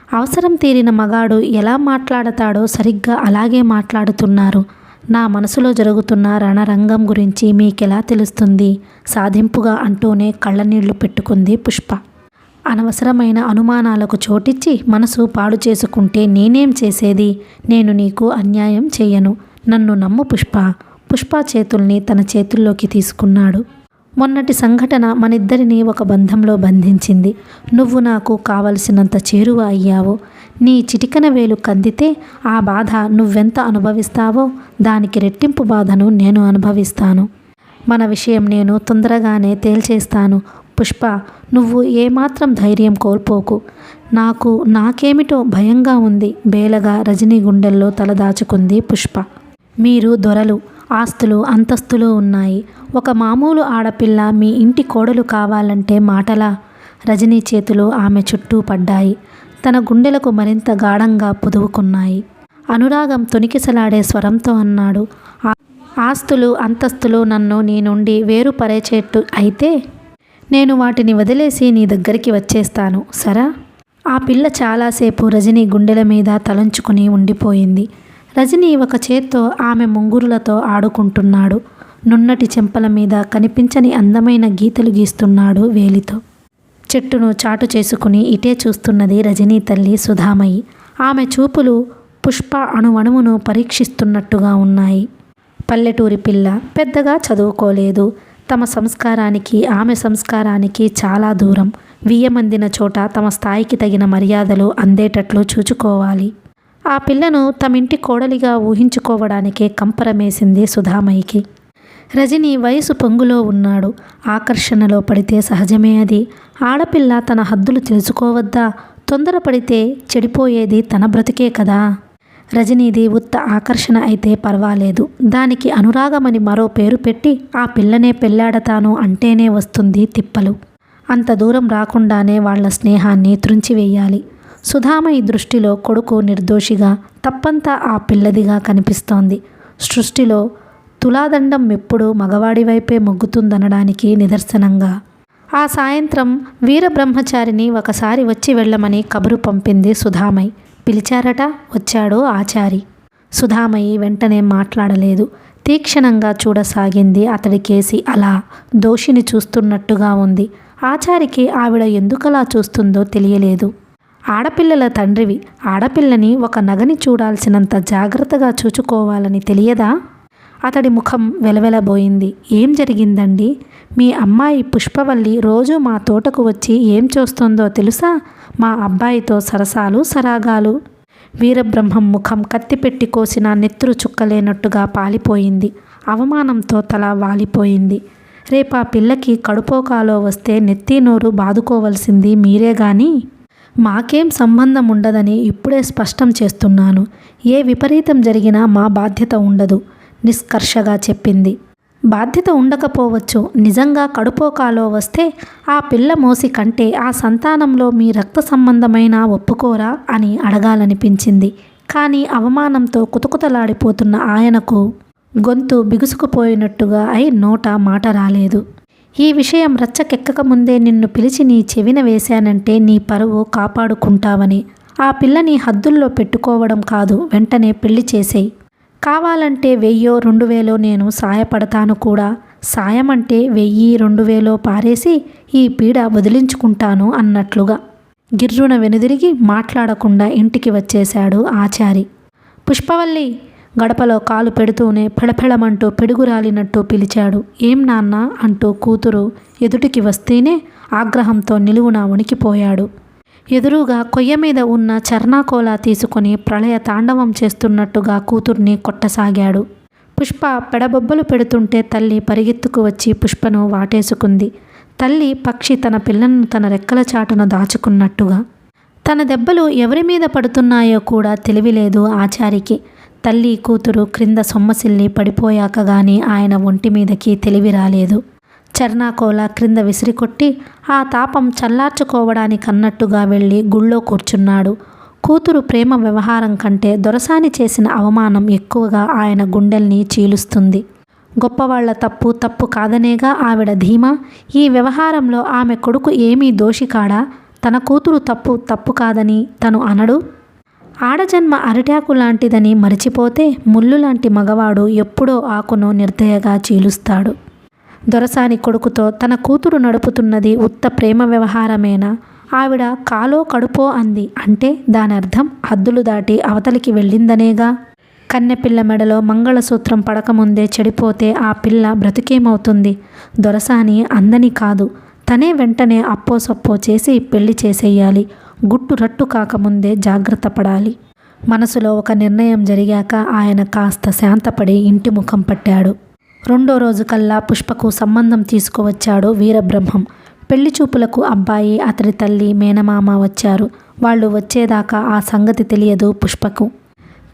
అవసరం తీరిన మగాడు ఎలా మాట్లాడతాడో సరిగ్గా అలాగే మాట్లాడుతున్నారు. నా మనసులో జరుగుతున్న రణరంగం గురించి మీకెలా తెలుస్తుంది? సాధింపుగా అంటూనే కళ్ళనీళ్లు పెట్టుకుంది పుష్ప. అనవసరమైన అనుమానాలకు చోటిచ్చి మనసు పాడు చేసుకుంటే నేనేం చేసేది? నేను నీకు అన్యాయం చెయ్యను. నన్ను నమ్ము పుష్ప. పుష్ప చేతుల్ని తన చేతుల్లోకి తీసుకున్నాడు. మొన్నటి సంఘటన మనిద్దరినీ ఒక బంధంలో బంధించింది. నువ్వు నాకు కావలసినంత చేరువ అయ్యావు. నీ చిటికన వేలు కందితే ఆ బాధ నువ్వెంత అనుభవిస్తావో దానికి రెట్టింపు బాధను నేను అనుభవిస్తాను. మన విషయం నేను తొందరగానే తేల్చేస్తాను. పుష్ప, నువ్వు ఏమాత్రం ధైర్యం కోల్పోకు. నాకేమిటో భయంగా ఉంది. బేలగా రజనీ గుండెల్లో తలదాచుకుంది పుష్ప. మీరు దొరలు, ఆస్తులు అంతస్తులు ఉన్నాయి. ఒక మామూలు ఆడపిల్ల మీ ఇంటి కోడలు కావాలంటే మాటలా? రజనీ చేతులు ఆమె చుట్టూ పడ్డాయి. తన గుండెలకు మరింత గాఢంగా పొదువుకున్నాయి. అనురాగం తొణికిసలాడే స్వరంతో అన్నాడు. ఆస్తులు అంతస్తులు నన్ను నీ నుండి వేరుపరేచేట్టు అయితే నేను వాటిని వదిలేసి నీ దగ్గరికి వచ్చేస్తాను, సరా? ఆ పిల్ల చాలాసేపు రజనీ గుండెల మీద తలంచుకుని ఉండిపోయింది. రజనీ ఒక చేత్తో ఆమె ముంగురులతో ఆడుకుంటున్నాడు. నున్నటి చెంపల మీద కనిపించని అందమైన గీతలు గీస్తున్నాడు వేలితో. చెట్టును చాటు చేసుకుని ఇటే చూస్తున్నది రజనీ తల్లి సుధామయి. ఆమె చూపులు పుష్ప అణువణువును పరీక్షిస్తున్నట్టుగా ఉన్నాయి. పల్లెటూరి పిల్ల, పెద్దగా చదువుకోలేదు. తమ సంస్కారానికి ఆమె సంస్కారానికి చాలా దూరం. వియ్యమందిన చోట తమ స్థాయికి తగిన మర్యాదలు అందేటట్లు చూచుకోవాలి. ఆ పిల్లను తమింటి కోడలిగా ఊహించుకోవడానికే కంపరమేసింది సుధామయికి. రజని వయసు పొంగులో ఉన్నాడు. ఆకర్షణలో పడితే సహజమే అది. ఆడపిల్ల తన హద్దులు తెలుసుకోవద్దా? తొందరపడితే చెడిపోయేది తన బ్రతికే కదా. రజనీది ఉత్త ఆకర్షణ అయితే పర్వాలేదు. దానికి అనురాగమని మరో పేరు పెట్టి ఆ పిల్లనే పెళ్లాడతాను అంటేనే వస్తుంది తిప్పలు. అంత దూరం రాకుండానే వాళ్ల స్నేహాన్ని త్రుంచివేయాలి. సుధామయి దృష్టిలో కొడుకు నిర్దోషిగా, తప్పంతా ఆ పిల్లదిగా కనిపిస్తోంది. సృష్టిలో తులాదండం ఎప్పుడూ మగవాడి వైపే మొగ్గుతుందనడానికి నిదర్శనంగా. ఆ సాయంత్రం వీరబ్రహ్మచారిని ఒకసారి వచ్చి వెళ్ళమని కబురు పంపింది సుధామయ్య. పిలిచారట, వచ్చాడు ఆచారి. సుధామయ్య వెంటనే మాట్లాడలేదు. తీక్షణంగా చూడసాగింది. అతడికేసి అలా దోషిని చూస్తున్నట్టుగా ఉంది. ఆచారికి ఆవిడ ఎందుకలా చూస్తుందో తెలియలేదు. ఆడపిల్లల తండ్రివి, ఆడపిల్లని ఒక నగని చూడాల్సినంత జాగ్రత్తగా చూచుకోవాలని తెలియదా? అతడి ముఖం వెలవెలబోయింది. ఏం జరిగిందండి? మీ అమ్మాయి పుష్పవల్లి రోజు మా తోటకు వచ్చి ఏం చూస్తుందో తెలుసా? మా అబ్బాయితో సరసాలు సరాగాలు. వీరబ్రహ్మం ముఖం కత్తిపెట్టి కోసిన నెత్తురు చుక్కలేనట్టుగా పాలిపోయింది. అవమానంతో తల వాలిపోయింది. రేపా పిల్లకి కడుపోకాలో వస్తే నెత్తి నోరు బాదుకోవలసింది మీరే గాని మాకేం సంబంధం ఉండదని ఇప్పుడే స్పష్టం చేస్తున్నాను. ఏ విపరీతం జరిగినా మా బాధ్యత ఉండదు నిష్కర్షగా చెప్పింది. బాధ్యత ఉండకపోవచ్చు. నిజంగా కడుపోకాలో వస్తే ఆ పిల్ల మోసి కంటే ఆ సంతానంలో మీ రక్త సంబంధమైన ఒప్పుకోరా అని అడగాలనిపించింది. కానీ అవమానంతో కుతకుతలాడిపోతున్న ఆయనకు గొంతు బిగుసుకుపోయినట్టుగా అయి నోట మాట రాలేదు. ఈ విషయం రచ్చకెక్కకముందే నిన్ను పిలిచి నీ చెవిన వేశానంటే నీ పరువు కాపాడుకుంటావని. ఆ పిల్లని హద్దుల్లో పెట్టుకోవడం కాదు, వెంటనే పెళ్లి చేసేయి. కావాలంటే 1000-2000 నేను సాయపడతాను కూడా. సాయమంటే 1000-2000 పారేసి ఈ పీడ వదిలించుకుంటాను అన్నట్లుగా. గిర్రున వెనుదిరిగి మాట్లాడకుండా ఇంటికి వచ్చేశాడు ఆచారి. పుష్పవల్లి గడపలో కాలు పెడుతూనే ఫెళఫెళమంటూ పిడుగురాలినట్టు పిలిచాడు. ఏం నాన్న అంటూ కూతురు ఎదుటికి వస్తేనే ఆగ్రహంతో నిలువున వణికిపోయాడు. ఎదురుగా కొయ్య మీద ఉన్న చర్నాకోలా తీసుకొని ప్రళయ తాండవం చేస్తున్నట్టుగా కూతుర్ని కొట్టసాగాడు. పుష్ప పెడబొబ్బలు పెడుతుంటే తల్లి పరిగెత్తుకు వచ్చి పుష్పను వాటేసుకుంది. తల్లి పక్షి తన పిల్లను తన రెక్కల చాటున దాచుకున్నట్టుగా. తన దెబ్బలు ఎవరి మీద పడుతున్నాయో కూడా తెలివిలేదు ఆచారికి. తల్లి కూతురు క్రింద సొమ్మసిల్లి పడిపోయాక గాని ఆయన ఒంటి మీదకి తెలివి రాలేదు. చర్నాకోల క్రింద విసిరికొట్టి ఆ తాపం చల్లార్చుకోవడానికన్నట్టుగా వెళ్ళి గుళ్ళో కూర్చున్నాడు. కూతురు ప్రేమ వ్యవహారం కంటే దొరసాని చేసిన అవమానం ఎక్కువగా ఆయన గుండెల్ని చీలుస్తుంది. గొప్పవాళ్ల తప్పు కాదనేగా ఆవిడ ధీమా. ఈ వ్యవహారంలో ఆమె కొడుకు ఏమీ దోషి కాడా? తన కూతురు తప్పు కాదని తను అనడు. ఆడజన్మ అరిటాకు లాంటిదని మరిచిపోతే ముళ్ళు లాంటి మగవాడు ఎప్పుడో ఆకును నిర్దయగా చీలుస్తాడు. దొరసాని కొడుకుతో తన కూతురు నడుపుతున్నది ఉత్త ప్రేమ వ్యవహారమేనా? ఆవిడ కాలో కడుపో అంది అంటే దాని అర్థం హద్దులు దాటి అవతలికి వెళ్ళిందనేగా. కన్నెపిల్ల మెడలో మంగళసూత్రం పడకముందే చెడిపోతే ఆ పిల్ల బ్రతుకేమవుతుంది? దొరసాని అందని కాదు, తనే వెంటనే అప్పో సప్పో చేసి పెళ్లి చేసేయాలి. గుట్టు రట్టు కాకముందే జాగ్రత్త పడాలి. మనసులో ఒక నిర్ణయం జరిగాక ఆయన కాస్త శాంతపడి ఇంటి ముఖం పట్టాడు. 2వ రోజు కల్లా పుష్పకు సంబంధం తీసుకువచ్చాడు వీరబ్రహ్మం. పెళ్లి చూపులకు అబ్బాయి, అతడి తల్లి, మేనమామ వచ్చారు. వాళ్ళు వచ్చేదాకా ఆ సంగతి తెలియదు పుష్పకు.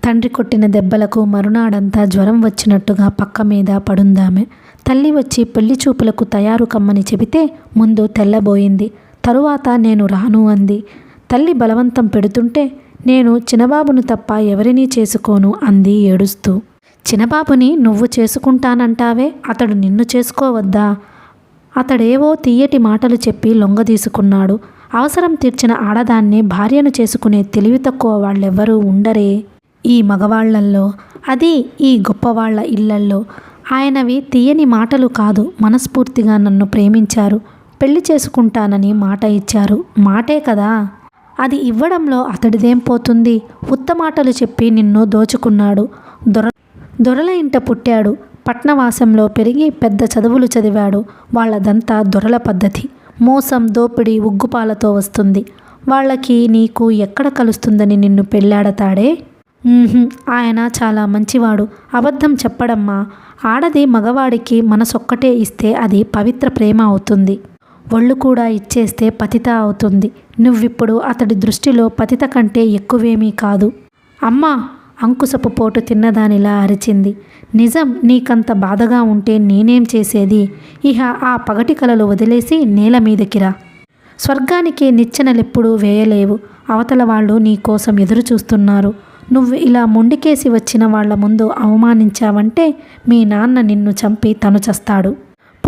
తండ్రి కొట్టిన దెబ్బలకు మరునాడంతా జ్వరం వచ్చినట్టుగా పక్క మీద పడుందామె. తల్లి వచ్చి పెళ్లి చూపులకు తయారు కమ్మని చెబితే ముందు తెల్లబోయింది. తరువాత నేను రాను అంది. తల్లి బలవంతం పెడుతుంటే నేను చిన్నబాబును తప్ప ఎవరినీ చేసుకోను అంది ఏడుస్తూ. చిన్నబాబుని నువ్వు చేసుకుంటానంటావే, అతడు నిన్ను చేసుకోవద్దా? అతడేవో తీయటి మాటలు చెప్పి లొంగదీసుకున్నాడు. అవసరం తీర్చిన ఆడదాన్ని భార్యను చేసుకునే తెలివి తక్కువ వాళ్ళెవ్వరూ ఉండరే ఈ మగవాళ్లల్లో, అది ఈ గొప్పవాళ్ల ఇళ్లల్లో. ఆయనవి తీయని మాటలు కాదు, మనస్ఫూర్తిగా నన్ను ప్రేమించారు, పెళ్లి చేసుకుంటానని మాట ఇచ్చారు. మాటే కదా, అది ఇవ్వడంలో అతడిదేం పోతుంది? ఉత్తమాటలు చెప్పి నిన్ను దోచుకున్నాడు. దొరల ఇంట పుట్టాడు, పట్నవాసంలో పెరిగి పెద్ద చదువులు చదివాడు. వాళ్ళదంతా దొరల పద్ధతి. మోసం, దోపిడీ ఉగ్గుపాలతో వస్తుంది. వాళ్ళకి నీకు ఎక్కడ కలుస్తుందని నిన్ను పెళ్ళాడతాడే? ఆయన చాలా మంచివాడు. అబద్ధం చెప్పడమ్మా. ఆడది మగవాడికి మనసొక్కటే ఇస్తే అది పవిత్ర ప్రేమ అవుతుంది. ఒళ్ళు కూడా ఇచ్చేస్తే పతిత అవుతుంది. నువ్విప్పుడు అతడి దృష్టిలో పతిత కంటే ఎక్కువేమీ కాదు. అమ్మా అంకుశపు పోటు తిన్నదానిలా అరిచింది. నిజం, నీకంత బాధగా ఉంటే నేనేం చేసేది? ఇహ ఆ పగటి కలలు వదిలేసి నేల మీదకిరా. స్వర్గానికి నిచ్చెనలెప్పుడూ వేయలేవు. అవతల వాళ్ళు నీ కోసం ఎదురు చూస్తున్నారు. నువ్వు ఇలా మొండికేసి వచ్చిన వాళ్ల ముందు అవమానించావంటే మీ నాన్న నిన్ను చంపి తను చస్తాడు.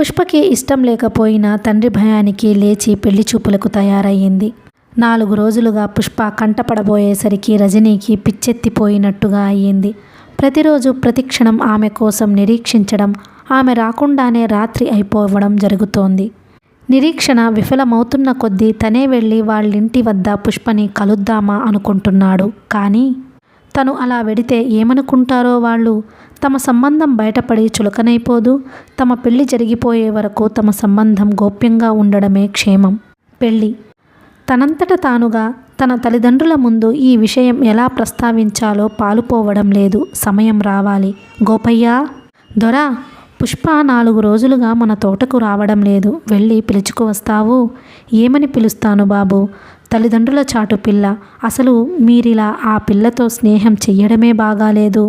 పుష్పకి ఇష్టం లేకపోయినా తండ్రి భయానికి లేచి పెళ్లి చూపులకు తయారయ్యింది. 4 రోజులుగా పుష్ప కంటపడబోయేసరికి రజనీకి పిచ్చెత్తిపోయినట్టుగా అయ్యింది. ప్రతిరోజు ప్రతిక్షణం ఆమె కోసం నిరీక్షించడం, ఆమె రాకుండానే రాత్రి అయిపోవడం జరుగుతోంది. నిరీక్షణ విఫలమవుతున్న కొద్దీ తనే వెళ్ళి వాళ్ళింటి వద్ద పుష్పని కలుద్దామా అనుకుంటున్నాడు. కానీ తను అలా వెడితే ఏమనుకుంటారో వాళ్ళు. తమ సంబంధం బయటపడి చులకనైపోదు. తమ పెళ్లి జరిగిపోయే వరకు తమ సంబంధం గోప్యంగా ఉండడమే క్షేమం. పెళ్ళి తనంతట తానుగా తన తల్లిదండ్రుల ముందు ఈ విషయం ఎలా ప్రస్తావించాలో పాలుపోవడం లేదు. సమయం రావాలి. గోపయ్య, దొరా, పుష్ప 4 రోజులుగా మన తోటకు రావడం లేదు. వెళ్ళి పిలుచుకు వస్తావు? ఏమని పిలుస్తాను బాబు? తల్లిదండ్రుల చాటు పిల్ల. అసలు మీరిలా ఆ పిల్లతో స్నేహం చెయ్యడమే బాగాలేదు.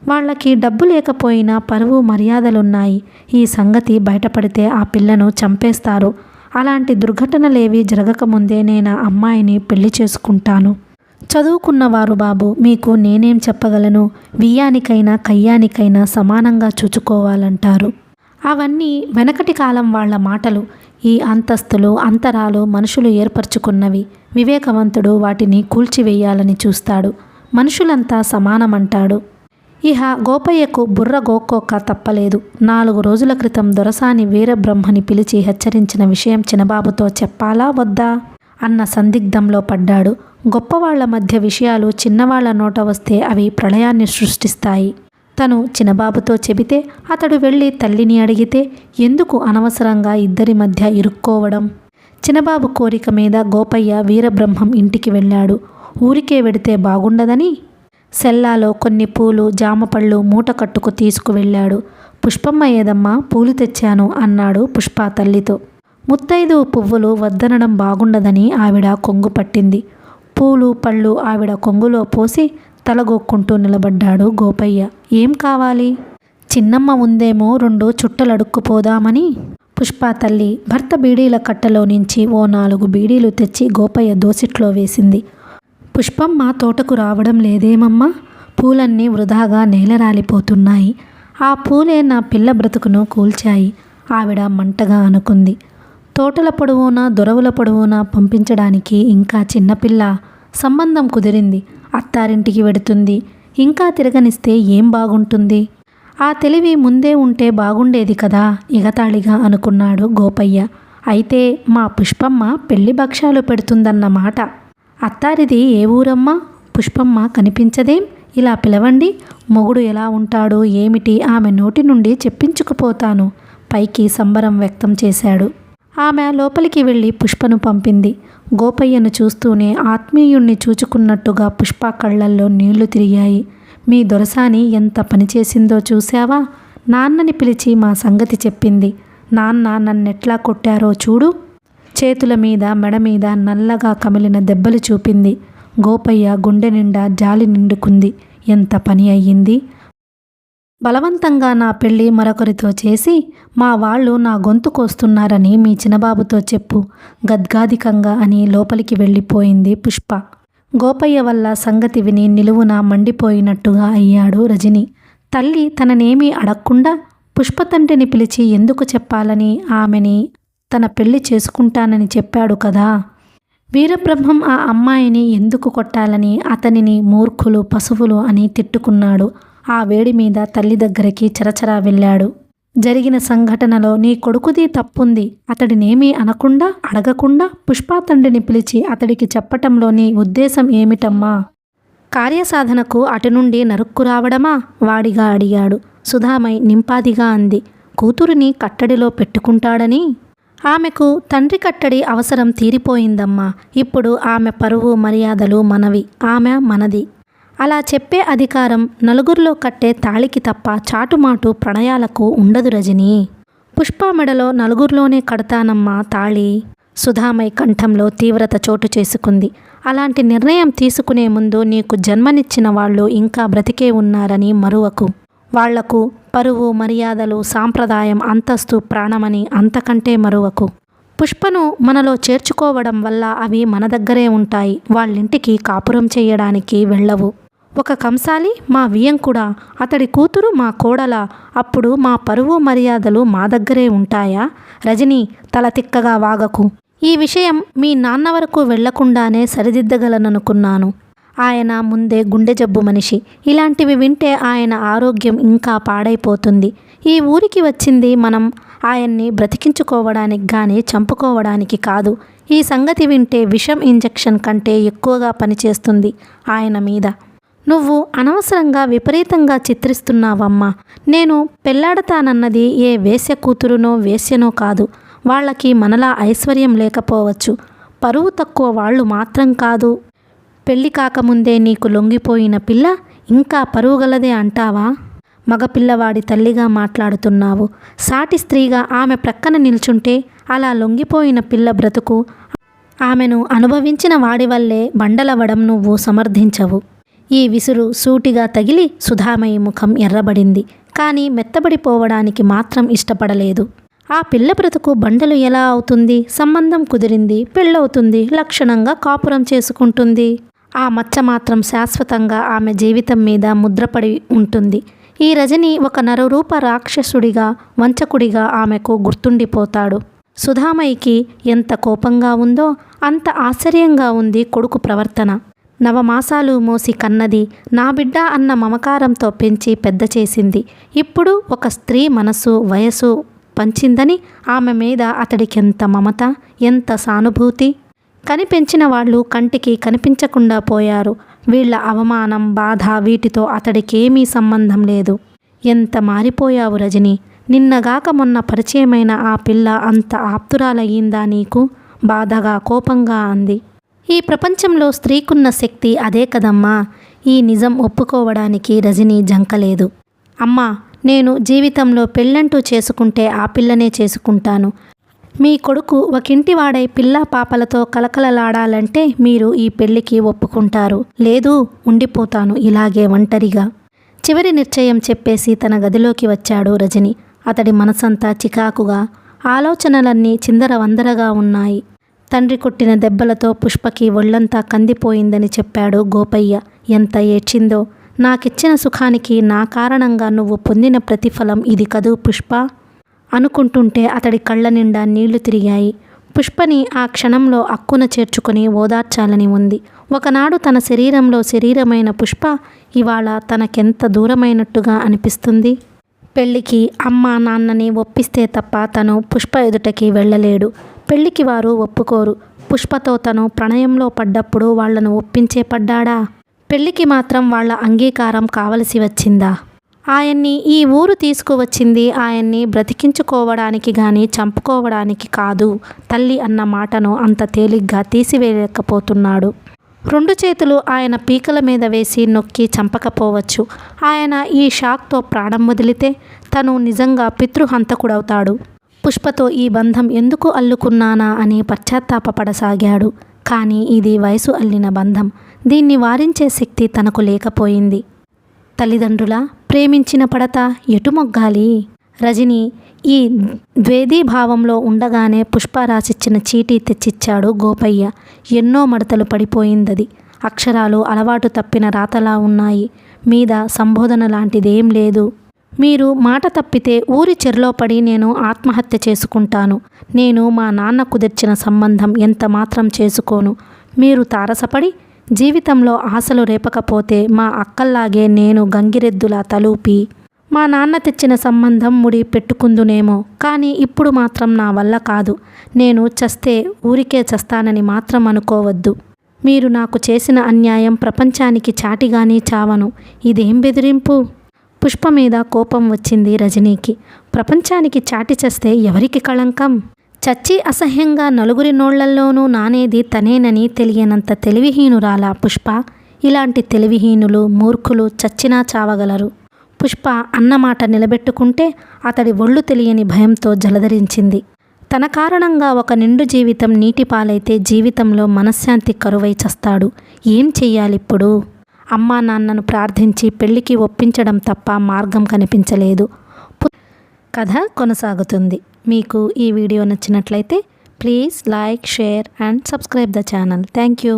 వాళ్ళకి డబ్బు లేకపోయినా పరువు మర్యాదలున్నాయి. ఈ సంగతి బయటపడితే ఆ పిల్లను చంపేస్తారు. అలాంటి దుర్ఘటనలేవీ జరగకముందే నేను ఆ అమ్మాయిని పెళ్లి చేసుకుంటాను. చదువుకున్నవారు బాబు, మీకు నేనేం చెప్పగలను? వియ్యానికైనా కయ్యానికైనా సమానంగా చూచుకోవాలంటారు. అవన్నీ వెనకటి కాలం వాళ్ళ మాటలు. ఈ అంతస్తులు అంతరాలు మనుషులు ఏర్పరచుకున్నవి. వివేకవంతుడు వాటిని కూల్చివేయాలని చూస్తాడు. మనుషులంతా సమానమంటాడు. ఇహ గోపయ్యకు బుర్ర గోక్కోక తప్పలేదు. 4 రోజుల క్రితం దొరసాని వీరబ్రహ్మని పిలిచి హెచ్చరించిన విషయం చినబాబుతో చెప్పాలా వద్దా అన్న సందిగ్ధంలో పడ్డాడు. గొప్పవాళ్ల మధ్య విషయాలు చిన్నవాళ్ల నోట వస్తే అవి ప్రళయాన్ని సృష్టిస్తాయి. తను చినబాబుతో చెబితే అతడు వెళ్ళి తల్లిని అడిగితే ఎందుకు అనవసరంగా ఇద్దరి మధ్య ఇరుక్కోవడం? చినబాబు కోరిక మీద గోపయ్య వీరబ్రహ్మం ఇంటికి వెళ్ళాడు. ఊరికే వెడితే బాగుండదని సెల్లాలో కొన్ని పూలు, జామపళ్ళు మూట కట్టుకు తీసుకువెళ్ళాడు. పుష్పమ్మ ఏదమ్మా, పూలు తెచ్చాను అన్నాడు పుష్ప తల్లితో. ముత్తైదు పువ్వులు వద్దనడం బాగుండదని ఆవిడ కొంగు పట్టింది. పూలు పళ్ళు ఆవిడ కొంగులో పోసి తలగొక్కుంటూ నిలబడ్డాడు గోపయ్య. ఏం కావాలి? చిన్నమ్మ ఉందేమో 2 చుట్టలడుక్కుపోదామని. పుష్ప తల్లి భర్త బీడీల కట్టలో నుంచి ఓ 4 బీడీలు తెచ్చి గోపయ్య దోసిట్లో వేసింది. పుష్పమ్మ తోటకు రావడం లేదేమమ్మా? పూలన్నీ వృధాగా నేలరాలిపోతున్నాయి. ఆ పూలే నా పిల్ల బ్రతుకును కూల్చాయి ఆవిడ మంటగా అనుకుంది. తోటల పొడవునా దొరవుల పొడవునా పంపించడానికి ఇంకా చిన్నపిల్ల. సంబంధం కుదిరింది, అత్తారింటికి వెడుతుంది. ఇంకా తిరగనిస్తే ఏం బాగుంటుంది? ఆ తెలివి ముందే ఉంటే బాగుండేది కదా ఎగతాళిగా అనుకున్నాడు గోపయ్య. అయితే మా పుష్పమ్మ పెళ్లి భక్ష్యాలు పెడుతుందన్నమాట. అత్తారిది ఏ ఊరమ్మా? పుష్పమ్మ కనిపించదేం? ఇలా పిలవండి. మొగుడు ఎలా ఉంటాడు ఏమిటి ఆమె నోటి నుండి చెప్పించుకుపోతాను. పైకి సంబరం వ్యక్తం చేశాడు. ఆమె లోపలికి వెళ్ళి పుష్పను పంపింది. గోపయ్యను చూస్తూనే ఆత్మీయుణ్ణి చూచుకున్నట్టుగా పుష్ప కళ్ళల్లో నీళ్లు తిరిగాయి. మీ దొరసాని ఎంత పనిచేసిందో చూశావా? నాన్నని పిలిచి మా సంగతి చెప్పింది. నాన్న నన్నెట్లా కొట్టారో చూడు. చేతుల మీద మెడ మీద నల్లగా కమిలిన దెబ్బలు చూపింది. గోపయ్య గుండె నిండా జాలి నిండుకుంది. ఎంత పని అయ్యింది? బలవంతంగా నా పెళ్ళి మరొకరితో చేసి మా వాళ్ళు నా గొంతు కోస్తున్నారని మీ చిన్నబాబుతో చెప్పు గద్గాదికంగా అని లోపలికి వెళ్ళిపోయింది పుష్ప. గోపయ్య వల్ల సంగతి విని నిలువున మండిపోయినట్టుగా అయ్యాడు రజని. తల్లి తననేమీ అడగకుండా పుష్ప తండ్రిని పిలిచి ఎందుకు చెప్పాలని ఆమెని తన పెళ్లి చేసుకుంటానని చెప్పాడు కదా. వీరబ్రహ్మం ఆ అమ్మాయిని ఎందుకు కొట్టాలని అతనిని మూర్ఖులు పశువులు అని తిట్టుకున్నాడు. ఆ వేడి మీద తల్లి దగ్గరికి చరచరా వెళ్ళాడు. జరిగిన సంఘటనలో నీ కొడుకుది తప్పుంది. అతడినేమీ అనకుండా అడగకుండా పుష్ప తండ్రిని పిలిచి అతడికి చెప్పటంలో నీ ఉద్దేశం ఏమిటమ్మా? కార్యసాధనకు అటు నుండి నరుక్కు రావడమా? వాడిగా అడిగాడు. సుధామై నింపాదిగా అంది. కూతురిని కట్టడిలో పెట్టుకుంటాడని. ఆమెకు తండ్రి కట్టడి అవసరం తీరిపోయిందమ్మా. ఇప్పుడు ఆమె పరువు మర్యాదలు మనవి, ఆమె మనది. అలా చెప్పే అధికారం నలుగురిలో కట్టే తాళికి తప్ప చాటుమాటు ప్రణయాలకు ఉండదు రజని. పుష్ప మెడలో నలుగురిలోనే కడతానమ్మా తాళి. సుధామై కంఠంలో తీవ్రత చోటు చేసుకుంది. అలాంటి నిర్ణయం తీసుకునే ముందు నీకు జన్మనిచ్చిన వాళ్ళు ఇంకా బ్రతికే ఉన్నారని మరువకు. వాళ్లకు పరువు మర్యాదలు సాంప్రదాయం అంతస్తు ప్రాణమని అంతకంటే మరువకు. పుష్పను మనలో చేర్చుకోవడం వల్ల అవి మన దగ్గరే ఉంటాయి. వాళ్ళింటికి కాపురం చేయడానికి వెళ్ళవు. ఒక కంసాలి మా వియ్యంకుడా, అతడి కూతురు మా కోడల, అప్పుడు మా పరువు మర్యాదలు మా దగ్గరే ఉంటాయా? రజని, తల తిక్కగా వాగకు. ఈ విషయం మీ నాన్న వరకు వెళ్లకుండానే సరిదిద్దగలననుకున్నాను. ఆయన ముందే గుండె జబ్బు మనిషి. ఇలాంటివి వింటే ఆయన ఆరోగ్యం ఇంకా పాడైపోతుంది. ఈ ఊరికి వచ్చింది మనం ఆయన్ని బ్రతికించుకోవడానికి కానీ చంపుకోవడానికి కాదు. ఈ సంగతి వింటే విషం ఇంజెక్షన్ కంటే ఎక్కువగా పనిచేస్తుంది ఆయన మీద. నువ్వు అనవసరంగా విపరీతంగా చిత్రిస్తున్నావమ్మా. నేను పెళ్లాడతానన్నది ఏ వేశ్య కూతురునో వేశ్యనో కాదు. వాళ్ళకి మనలా ఐశ్వర్యం లేకపోవచ్చు. పరువు తక్కువ వాళ్ళు మాత్రం కాదు. పెళ్లి కాకముందే నీకు లొంగిపోయిన పిల్ల ఇంకా పరువుగలదే అంటావా? మగపిల్లవాడి తల్లిగా మాట్లాడుతున్నావు. సాటి స్త్రీగా ఆమె ప్రక్కన నిల్చుంటే అలా లొంగిపోయిన పిల్ల బ్రతుకు ఆమెను అనుభవించిన వాడి వల్లే బండలవ్వడం నువ్వు సమర్థించవు. ఈ విసురు సూటిగా తగిలి సుధామయి ముఖం ఎర్రబడింది. కానీ మెత్తబడిపోవడానికి మాత్రం ఇష్టపడలేదు. ఆ పిల్ల బ్రతుకు బండలు ఎలా అవుతుంది? సంబంధం కుదిరింది, పెళ్ళవుతుంది, లక్షణంగా కాపురం చేసుకుంటుంది. ఆ మచ్చ మాత్రం శాశ్వతంగా ఆమె జీవితం మీద ముద్రపడి ఉంటుంది. ఈ రజని ఒక నరరూప రాక్షసుడిగా, వంచకుడిగా ఆమెకు గుర్తుండిపోతాడు. సుధామయికి ఎంత కోపంగా ఉందో అంత ఆశ్చర్యంగా ఉంది కొడుకు ప్రవర్తన. నవమాసాలు మోసి కన్నది, నా బిడ్డ అన్న మమకారంతో పెంచి పెద్ద చేసింది. ఇప్పుడు ఒక స్త్రీ మనసు, వయసు పంచిందని ఆమె మీద అతడికెంత మమత, ఎంత సానుభూతి. కనిపెంచిన వాళ్ళు కంటికి కనిపించకుండా పోయారు. వీళ్ల అవమానం, బాధ వీటితో అతడికేమీ సంబంధం లేదు. ఎంత మారిపోయావు రజని. నిన్నగాక మొన్న పరిచయమైన ఆ పిల్ల అంత ఆప్తురాలయ్యిందా నీకు? బాధగా, కోపంగా అంది. ఈ ప్రపంచంలో స్త్రీకున్న శక్తి అదే కదమ్మా. ఈ నిజం ఒప్పుకోవడానికి రజని జంకలేదు. అమ్మా, నేను జీవితంలో పెళ్ళంటూ చేసుకుంటే ఆ పిల్లనే చేసుకుంటాను. మీ కొడుకు ఒకింటివాడై పిల్లా పాపలతో కలకలలాడాలంటే మీరు ఈ పెళ్లికి ఒప్పుకుంటారు. లేదు, ఉండిపోతాను ఇలాగే ఒంటరిగా. చివరి నిశ్చయం చెప్పేసి తన గదిలోకి వచ్చాడు రజని. అతడి మనసంతా చికాకుగా, ఆలోచనలన్నీ చిందరవందరగా ఉన్నాయి. తండ్రి కొట్టిన దెబ్బలతో పుష్పకి ఒళ్ళంతా కందిపోయిందని చెప్పాడు గోపయ్య. ఎంత ఏడ్చిందో. నాకిచ్చిన సుఖానికి నా కారణంగా నువ్వు పొందిన ప్రతిఫలం ఇది కదూ పుష్ప అనుకుంటుంటే అతడి కళ్ళ నిండా నీళ్లు తిరిగాయి. పుష్పని ఆ క్షణంలో అక్కున చేర్చుకుని ఓదార్చాలని ఉంది. ఒకనాడు తన శరీరంలో శరీరమైన పుష్ప ఇవాళ తనకెంత దూరమైనట్టుగా అనిపిస్తుంది. పెళ్లికి అమ్మ నాన్నని ఒప్పిస్తే తప్ప తను పుష్ప ఎదుటకి వెళ్ళలేడు. పెళ్లికి వారు ఒప్పుకోరు. పుష్పతో తను ప్రణయంలో పడ్డప్పుడు వాళ్లను ఒప్పించే పడ్డాడా? పెళ్లికి మాత్రం వాళ్ల అంగీకారం కావలసి వచ్చిందా? ఆయన్ని ఈ ఊరు తీసుకువచ్చింది ఆయన్ని బ్రతికించుకోవడానికి గాని చంపుకోవడానికి కాదు. తల్లి అన్న మాటను అంత తేలిగ్గా తీసివేయలేకపోతున్నాడు. 2 చేతులు ఆయన పీకల మీద వేసి నొక్కి చంపకపోవచ్చు. ఆయన ఈ షాక్తో ప్రాణం వదిలితే తను నిజంగా పితృహంతకుడవుతాడు. పుష్పతో ఈ బంధం ఎందుకు అల్లుకున్నానా అని పశ్చాత్తాపపడసాగాడు. కానీ ఇది వయసు అల్లిన బంధం. దీన్ని వారించే శక్తి తనకు లేకపోయింది. తల్లిదండ్రుల ప్రేమించిన పడత ఎటు మొగ్గాలి? రజని ఈ ద్వేదీభావంలో ఉండగానే పుష్ప రాసిచ్చిన చీటీ తెచ్చిచ్చాడు గోపయ్య. ఎన్నో మడతలు పడిపోయిందది. అక్షరాలు అలవాటు తప్పిన రాతలా ఉన్నాయి. మీద సంబోధన లాంటిదేం లేదు. మీరు మాట తప్పితే ఊరి చెర్లో పడి నేను ఆత్మహత్య చేసుకుంటాను. నేను మా నాన్న కుదిర్చిన సంబంధం ఎంత మాత్రం చేసుకోను. మీరు తారసపడి జీవితంలో ఆశలు రేపకపోతే మా అక్కల్లాగే నేను గంగిరెద్దులా తలూపి మా నాన్న తెచ్చిన సంబంధం ముడి పెట్టుకుందునేమో. కానీ ఇప్పుడు మాత్రం నా వల్ల కాదు. నేను చస్తే ఊరికే చస్తానని మాత్రం అనుకోవద్దు. మీరు నాకు చేసిన అన్యాయం ప్రపంచానికి చాటిగానీ చావను. ఇదేం బెదిరింపు? పుష్ప మీద కోపం వచ్చింది రజనీకి. ప్రపంచానికి చాటి చస్తే ఎవరికి కళంకం? చచ్చి అసహ్యంగా నలుగురి నోళ్లల్లోనూ నానేది తనేనని తెలియనంత తెలివిహీనురాలా పుష్ప. ఇలాంటి తెలివిహీనులు, మూర్ఖులు చచ్చినా చావగలరు. పుష్ప అన్నమాట నిలబెట్టుకుంటే అతడి ఒళ్ళు తెలియని భయంతో జలధరించింది. తన కారణంగా ఒక నిండు జీవితం నీటిపాలైతే జీవితంలో మనశ్శాంతి కరువై చస్తాడు. ఏం చెయ్యాలిప్పుడు? అమ్మా నాన్నను ప్రార్థించి పెళ్లికి ఒప్పించడం తప్ప మార్గం కనిపించలేదు. కథ కొనసాగుతుంది. మీకు ఈ వీడియో నచ్చినట్లయితే please like, share and subscribe the channel. Thank you.